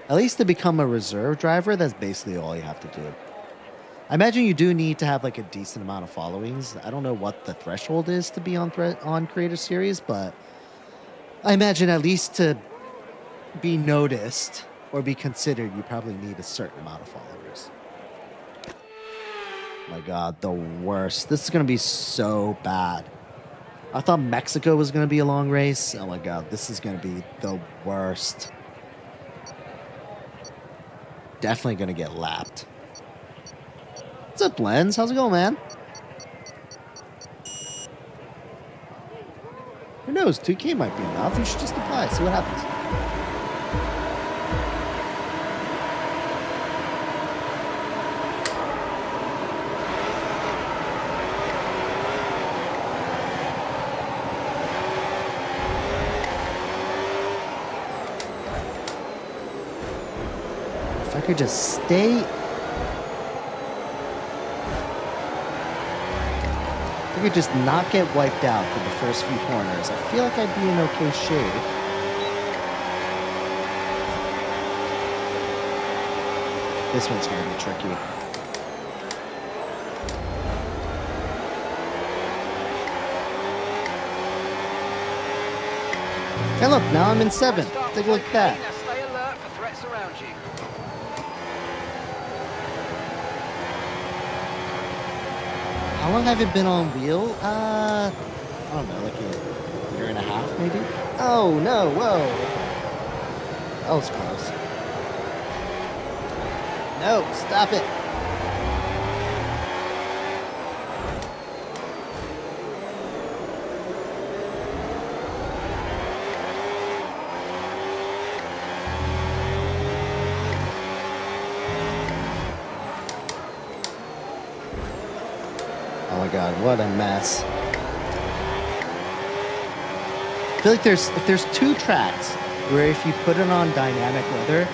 at least to become a reserve driver, that's basically all you have to do. I imagine you do need to have like a decent amount of followings. I don't know what the threshold is to be on Creator Series, but I imagine at least to be noticed or be considered, you probably need a certain amount of followers. My God, the worst. This is going to be so bad. I thought Mexico was going to be a long race. Oh my God, this is going to be the worst. Definitely going to get lapped. What's up, Lens? How's it going, man? Who knows? 2K might be enough. You should just apply. See what happens. If I could just stay. If I could just not get wiped out for the first few corners, I feel like I'd be in okay shape. This one's going to be tricky. Hey, look, now I'm in 7th. Take a look at that. Stay alert for threats around you. How long have I been on wheel? I don't know, like a year and a half, maybe? Oh, no, whoa. That was close. No, stop it. Oh my God, what a mess. I feel like if there's 2 tracks where if you put it on dynamic weather,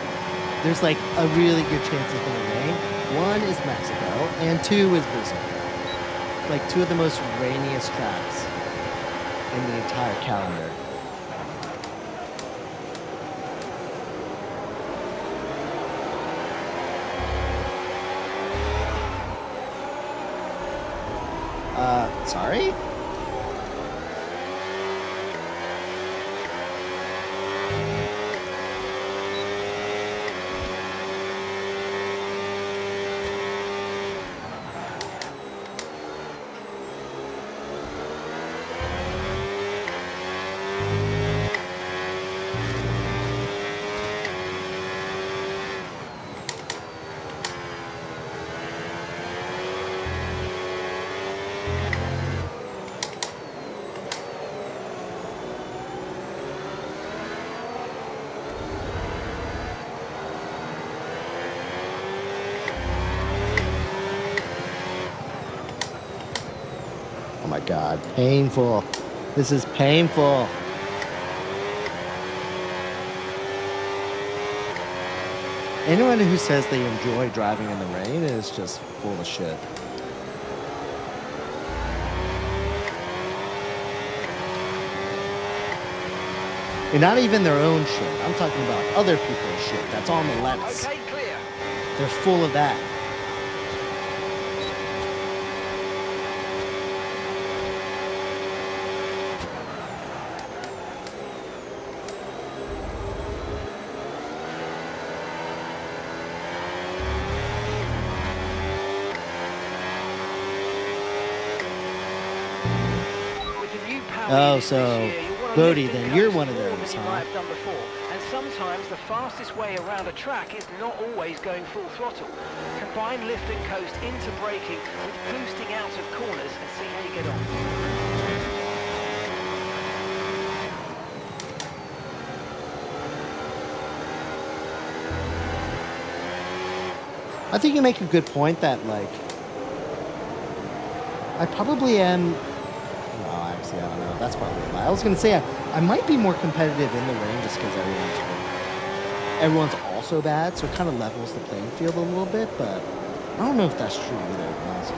there's like a really good chance it's gonna rain. One is Mexico, and two is Brazil. Like two of the most rainiest tracks in the entire calendar. Sorry? Oh my God, painful. This is painful. Anyone who says they enjoy driving in the rain is just full of shit. And not even their own shit. I'm talking about other people's shit that's on the lettuce. Okay, clear. They're full of that. Oh, so, Bodhi, then you're one of those, huh? And sometimes the fastest way around a track is not always going full throttle. Combine lift and coast into braking with boosting out of corners and see how you get on. I think you make a good point that, like, I probably am. No, actually, I don't know. That's probably a lie. I was gonna say I might be more competitive in the rain just because everyone's also bad, so it kind of levels the playing field a little bit. But I don't know if that's true either. Honestly.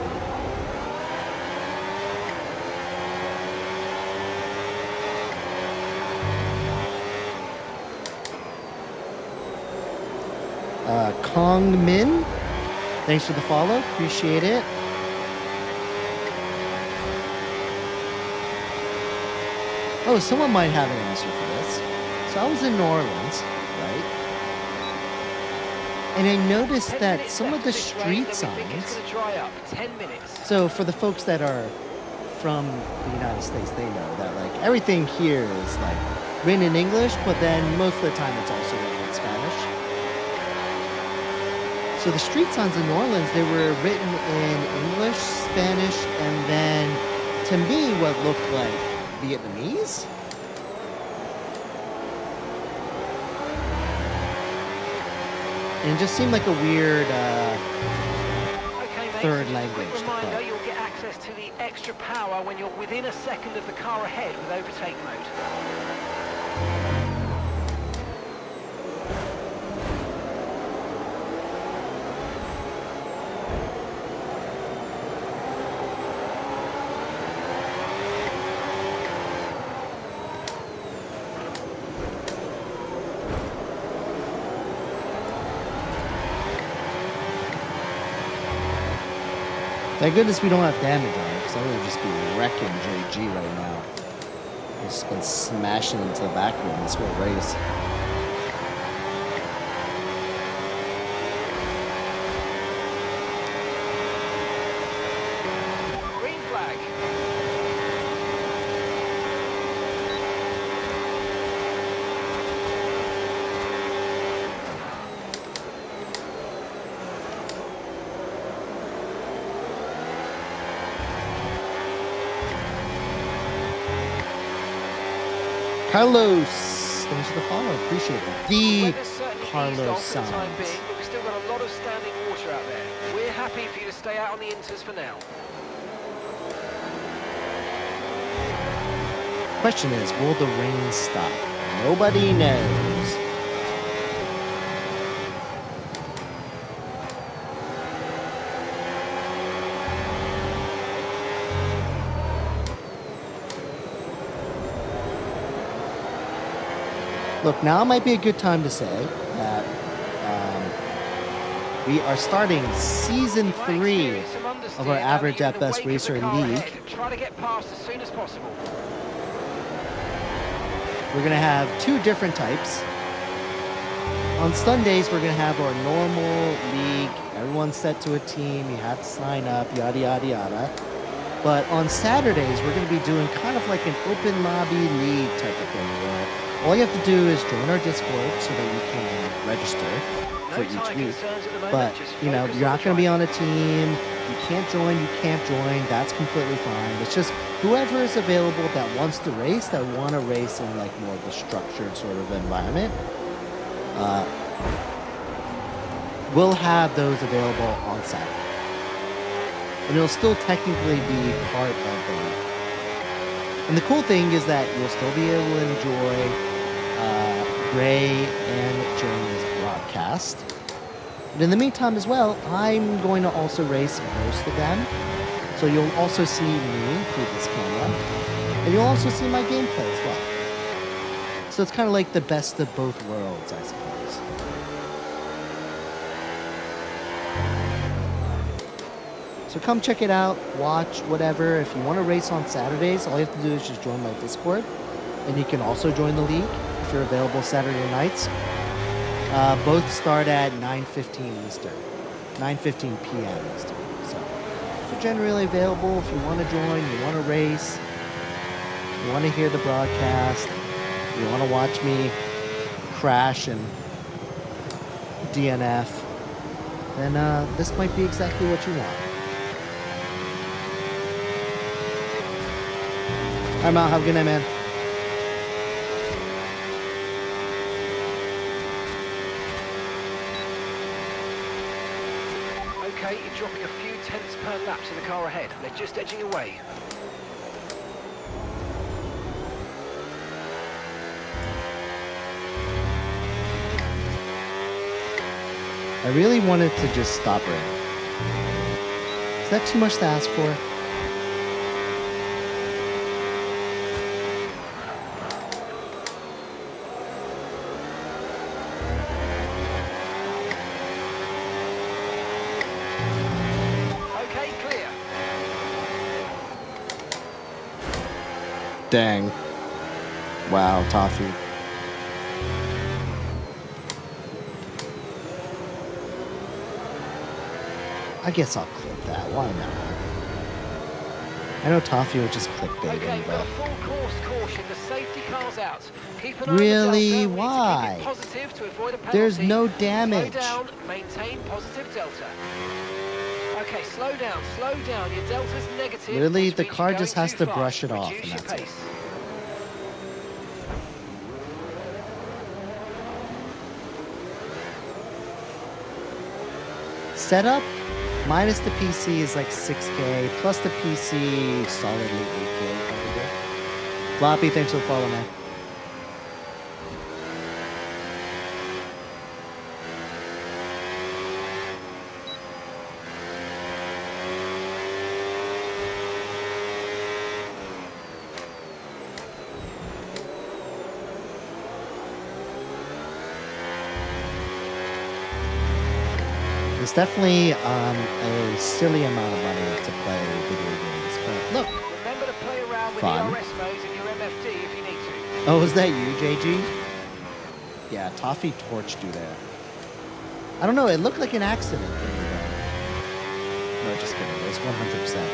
Kong Min, thanks for the follow. Appreciate it. Oh, someone might have an answer for this. So I was in New Orleans, right? And I noticed that some of the street signs. So for the folks that are from the United States, they know that like everything here is like written in English, but then most of the time it's also written in Spanish. So the street signs in New Orleans, they were written in English, Spanish, and then to me what looked like Vietnamese? And it just seemed like a weird third language. Quick reminder, you'll get access to the extra power when you're within a second of the car ahead with overtake mode. Thank goodness we don't have damage on it, because I would just be wrecking JG right now. I've just been smashing into the back of him this whole race. Green flag. Carlos, thanks for the follow. Appreciate it. The Weather's certainly Carlos eased off for the time Sainz. being, but we've still got a lot of standing water out there. We're happy for you to stay out on the inters for now. Question is, will the rain stop? Nobody knows. look, now might be a good time to say that we are starting season 3 of our Average at Best Racer League. Try to get past as soon as possible. We're going to have 2 different types. On Sundays, we're going to have our normal league. Everyone's set to a team. You have to sign up, yada, yada, yada. But on Saturdays, we're going to be doing kind of like an open lobby league type of thing where all you have to do is join our Discord so that you can register for each week. But, you know, you're not going to be on a team. You can't join, that's completely fine. It's just whoever is available that wants to race, that want to race in like more of a structured sort of environment, we'll have those available on Saturday. And it'll still technically be part of the league. And the cool thing is that you'll still be able to enjoy Ray and Jeremy's broadcast. But in the meantime as well, I'm going to also race most of them. So you'll also see me through this camera. And you'll also see my gameplay as well. So it's kind of like the best of both worlds, I suppose. So come check it out, watch, whatever. If you want to race on Saturdays, all you have to do is just join my Discord. And you can also join the league if you're available Saturday nights. Both start at 9:15 Eastern, 9:15 p.m. Eastern. So if you're generally available, if you want to join, you want to race, you want to hear the broadcast, you want to watch me crash and DNF, then this might be exactly what you want. All right, Mal, have a good night, man. Okay, you're dropping a few tenths per lap to the car ahead. They're just edging away. I really wanted to just stop raining. Is that too much to ask for? Dang. Wow, Toffee. I guess I'll clip that. Why not? I know Toffee will just clickbait him, but... full course caution. The safety car's out. Keep an really? eye on the delta. Why? Keep it positive to avoid a penalty. There's no damage. Slow down. Maintain positive delta. Okay, slow down. Your delta's negative. Literally, the car just has to brush it off, Reduce and that's it. Setup minus the PC is like 6K, plus the PC solidly 8K. Floppy, thanks for the follow, man. It's definitely a silly amount of money to play video games, but look, remember to play around with fun. the RS modes in your MFD if you need to. Oh, was that you, JG? Yeah, Toffee torched you there. I don't know, it looked like an accident. No, just kidding. It was 100% intentional.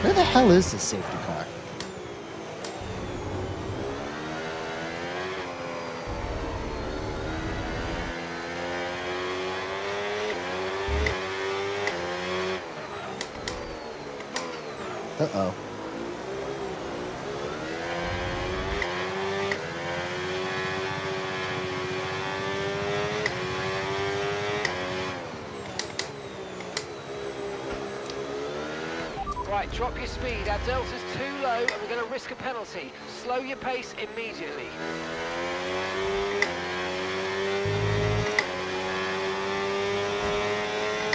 Where the hell is this safety car? Uh-oh. Right, drop your speed. Our delta's too low and we're going to risk a penalty. Slow your pace immediately.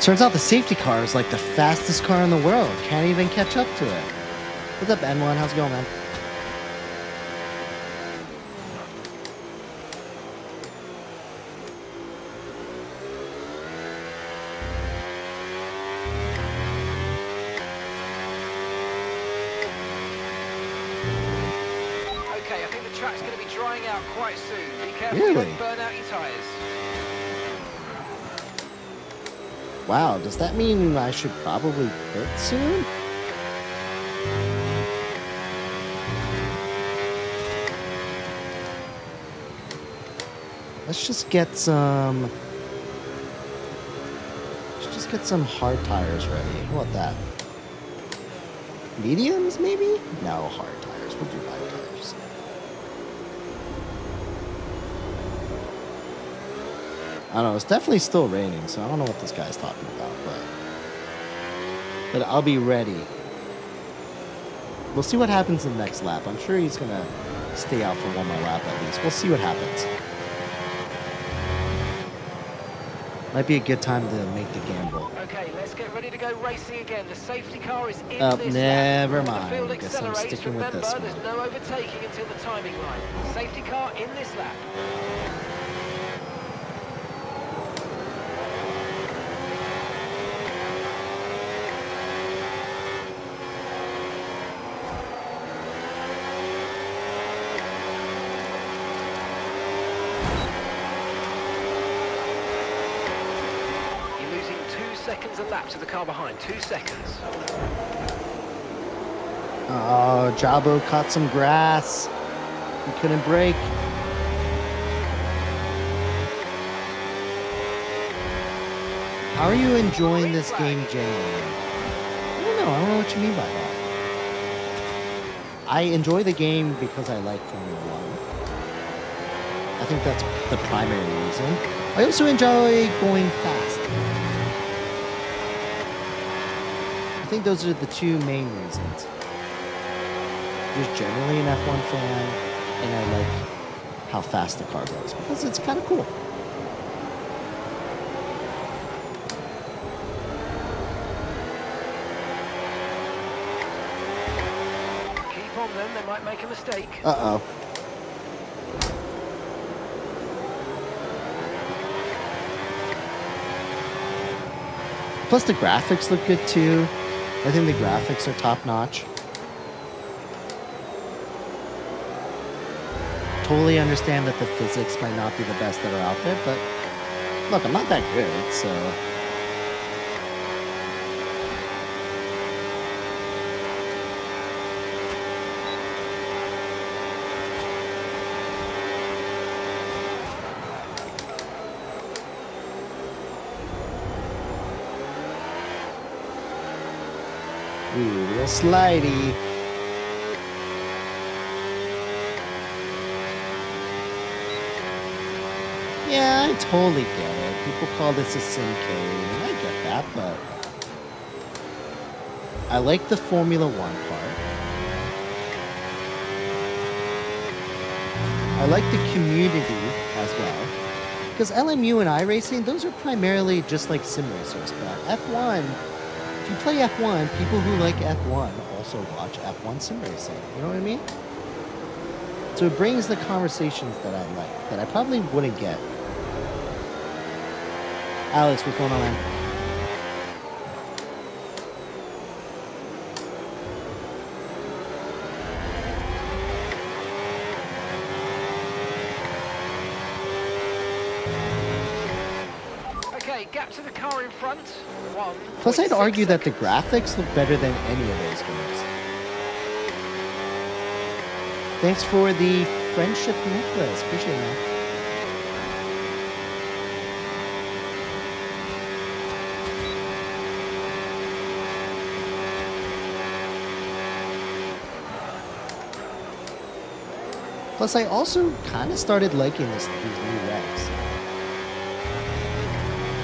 Turns out the safety car is like the fastest car in the world. Can't even catch up to it. What's up, N1? How's it going, man? Okay, I think the track's going to be drying out quite soon. Be careful Really? you don't burn out your tyres. Wow, does that mean I should probably quit soon? Let's just get some... Let's just get some hard tires ready. How about that? Mediums, maybe? No, hard tires. We'll do hard tires. I don't know. It's definitely still raining, so I don't know what this guy's talking about, but I'll be ready. We'll see what happens in the next lap. I'm sure he's gonna stay out for one more lap at least. We'll see what happens. Might be a good time to make the gamble. Okay, let's get ready to go racing again. The safety car is in Oh, this never lap. The field mind. Guess I'm accelerates. sticking with Remember, this one. there's no overtaking until the timing line. Safety car in this lap. You're losing 2 seconds a lap to the car behind. 2 seconds. Oh, Jabo caught some grass. He couldn't brake. How are you enjoying this game genuinely? I don't know what you mean by that. I enjoy the game because I like Formula One. I think that's the primary reason. I also enjoy going fast. I think those are the two main reasons. Just generally an F1 fan, and I like how fast the car goes because it's kind of cool. Keep on them, they might make a mistake. Uh-oh. Plus the graphics look good too. I think the graphics are top notch. Totally understand that the physics might not be the best that are out there, but look, I'm not that good, so... Ooh, real slidey. Yeah, I totally get it. People call this a simcade, and I get that, but I like the Formula One part. I like the community as well. Because LMU and iRacing, those are primarily just like sim racers, but F1, if you play F1, people who like F1 also watch F1 sim racing. You know what I mean? So it brings the conversations that I like, that I probably wouldn't get. Alex, what's going on, man? Okay, gap to the car in front. 1. Plus, I'd argue that the graphics look better than any of those games. Thanks for the friendship necklace. Appreciate it, man. Plus, I also kind of started liking these new regs.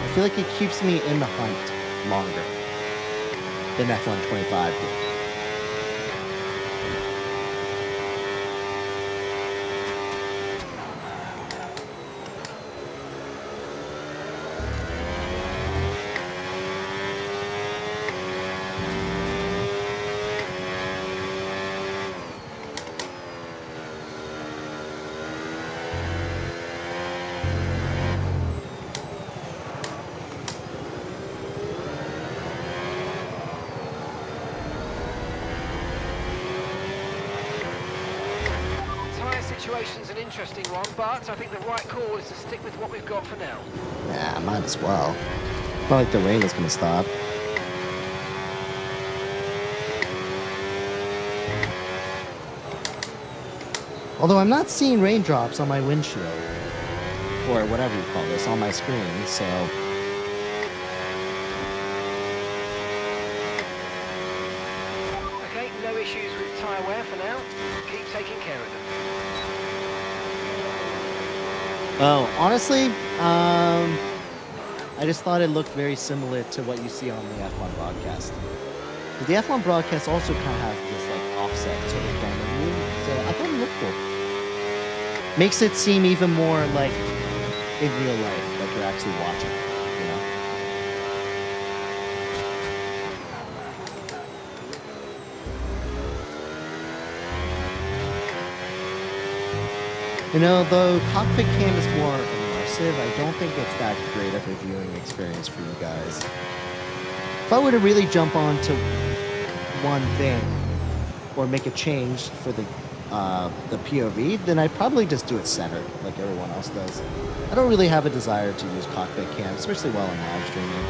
I feel like it keeps me in the hunt longer than F1 25 did. situation's an interesting one, but I think the right call is to stick with what we've got for now. Yeah, might as well. Not like the rain is gonna stop. Although I'm not seeing raindrops on my windshield, or whatever you call this, on my screen, so... Okay, no issues with tyre wear for now. Keep taking care of them. Oh, honestly, I just thought it looked very similar to what you see on the F1 broadcast. But the F1 broadcast also kind of has this like offset sort of thing, so I thought it looked cool. Makes it seem even more like in real life, like you're actually watching it, you know? You know, though cockpit cam is more immersive, I don't think it's that great of a viewing experience for you guys. If I were to really jump onto one thing or make a change for the POV, then I'd probably just do it centered like everyone else does. I don't really have a desire to use cockpit cam, especially while I'm live streaming.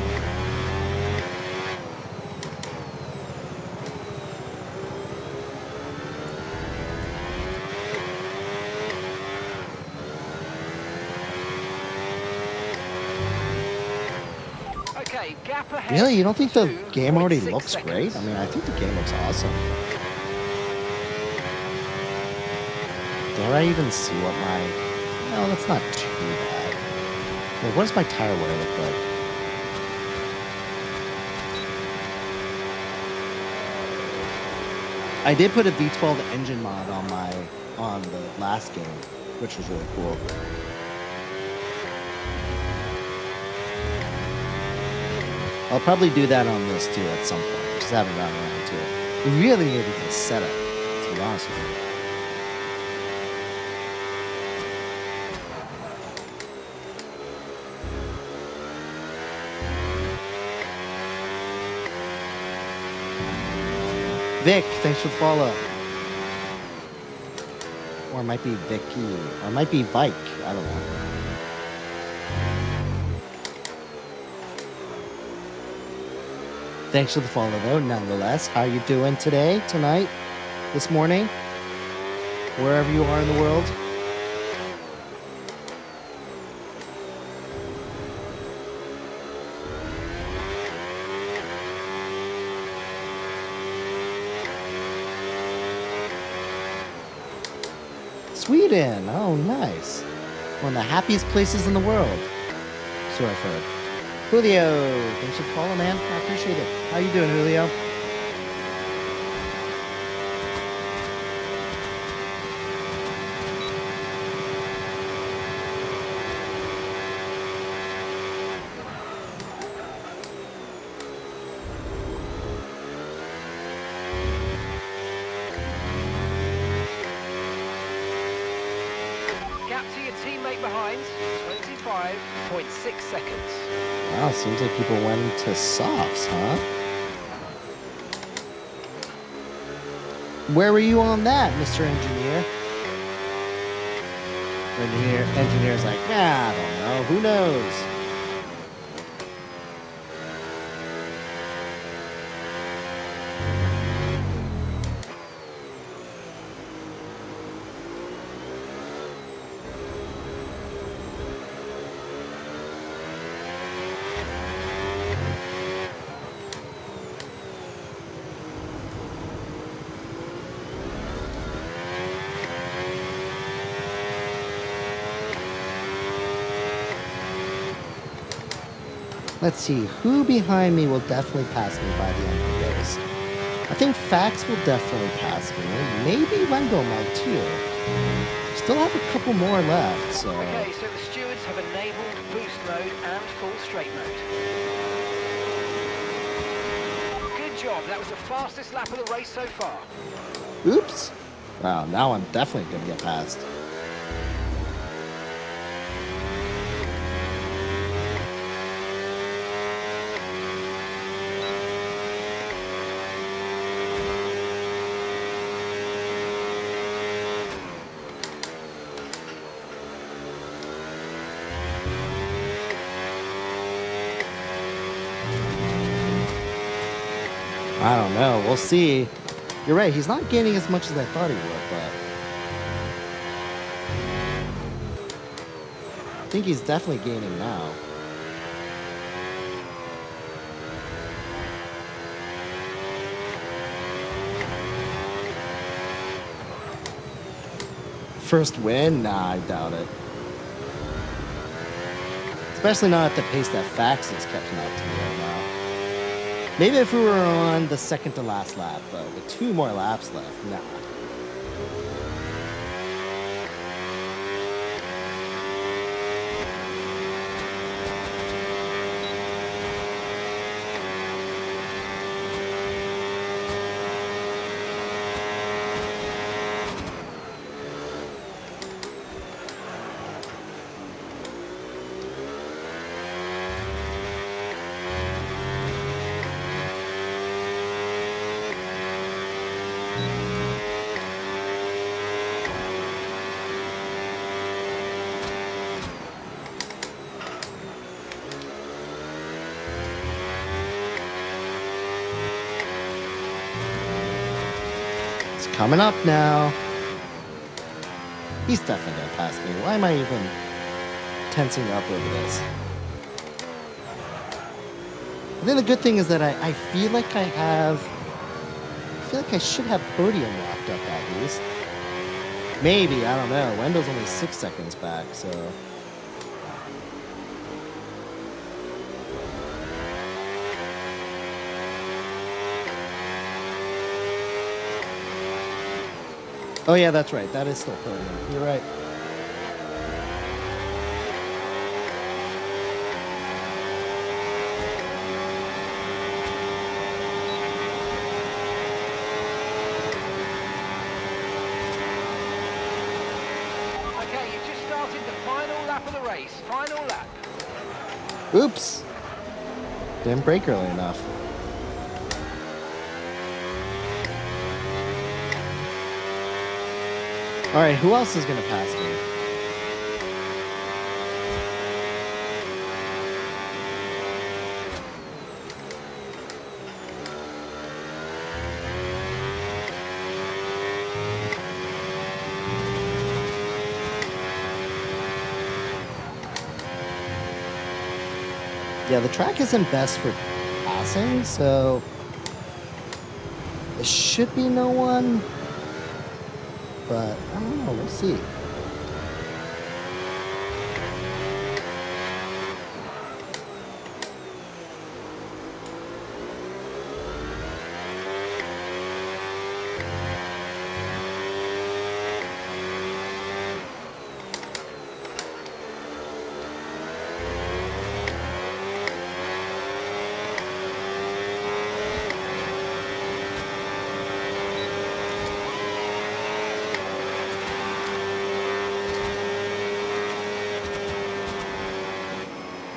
Okay, gap ahead. Really? You don't think the game already 2.6 looks seconds. great? I mean, I think the game looks awesome. Dare I even see what my... No, that's not too bad. Wait, what does my tire wear look like? I did put a V12 engine mod on the last game, which was really cool. I'll probably do that on this too at some point. Just haven't gotten around to it. We really need to get a setup, to be honest with you. Vic, thanks for the follow. Or it might be Vicky. Or it might be Vike. I don't know. Thanks for the follow, though, nonetheless. How you doing today, tonight, this morning? Wherever you are in the world? Sweden. Oh, nice. One of the happiest places in the world. So I've heard. Julio, thanks for the follow, man. I appreciate it. How you doing, Julio? Gap to your teammate behind, 25.6 seconds. Wow, seems like people went into softs, huh? Where were you on that, Mr. Engineer? Engineer's like, I don't know. Who knows? Let's see, who behind me will definitely pass me by the end of the race? I think Fax will definitely pass me. Maybe Wendell might too. Still have a couple more left, so... Okay, so the stewards have enabled boost mode and full straight mode. Good job, that was the fastest lap of the race so far. Oops! Wow, now I'm definitely gonna get passed. don't know. We'll see. You're right. He's not gaining as much as I thought he would, but I think he's definitely gaining now. First win? Nah, I doubt it. Especially not at the pace that Fax is catching up to me right now. Maybe if we were on the second to last lap, but with 2 more laps left, nah. Coming up now. He's definitely gonna pass me. Why am I even tensing up over this? I think the good thing is that I feel like I should have podium wrapped up at least. Maybe, I don't know. Wendell's only 6 seconds back, so. Oh yeah, that's right. That is still podium. You're right. Okay, you've just started the final lap of the race. Final lap. Oops. Didn't brake early enough. All right, who else is going to pass me? Yeah, the track isn't best for passing, so there should be no one. But I don't know, we'll see.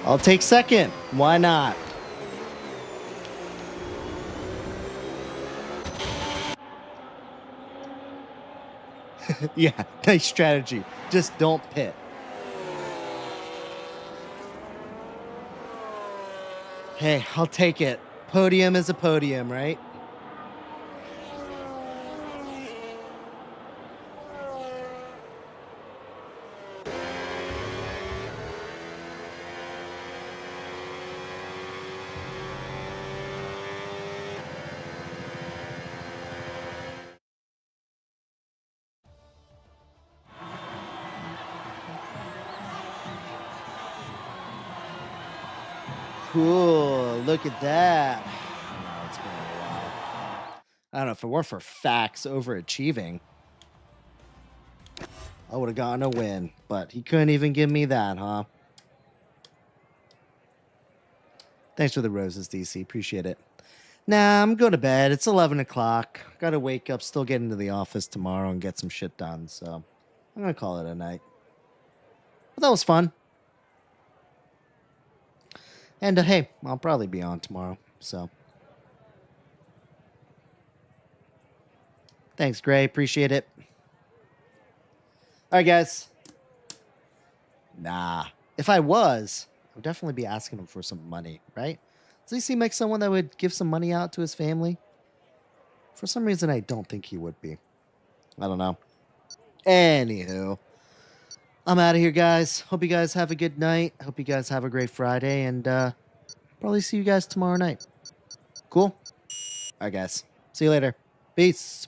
I'll take second. Why not? Yeah, nice strategy. Just don't pit. Hey, I'll take it. Podium is a podium, right? Cool. Look at that. No, it's been a while. I don't know, if it weren't for Fax overachieving, I would have gotten a win, but he couldn't even give me that, huh? Thanks for the roses, DC. Appreciate it. Nah, I'm going to bed. It's 11 o'clock. Got to wake up, still get into the office tomorrow and get some shit done, so I'm going to call it a night. But that was fun. And hey, I'll probably be on tomorrow, so. Thanks, Gray. Appreciate it. All right, guys. Nah. If I was, I would definitely be asking him for some money, right? Does he seem like someone that would give some money out to his family? For some reason, I don't think he would be. I don't know. Anywho, I'm out of here, guys. Hope you guys have a good night. Hope you guys have a great Friday, and probably see you guys tomorrow night. Cool? All right, guys. See you later. Peace.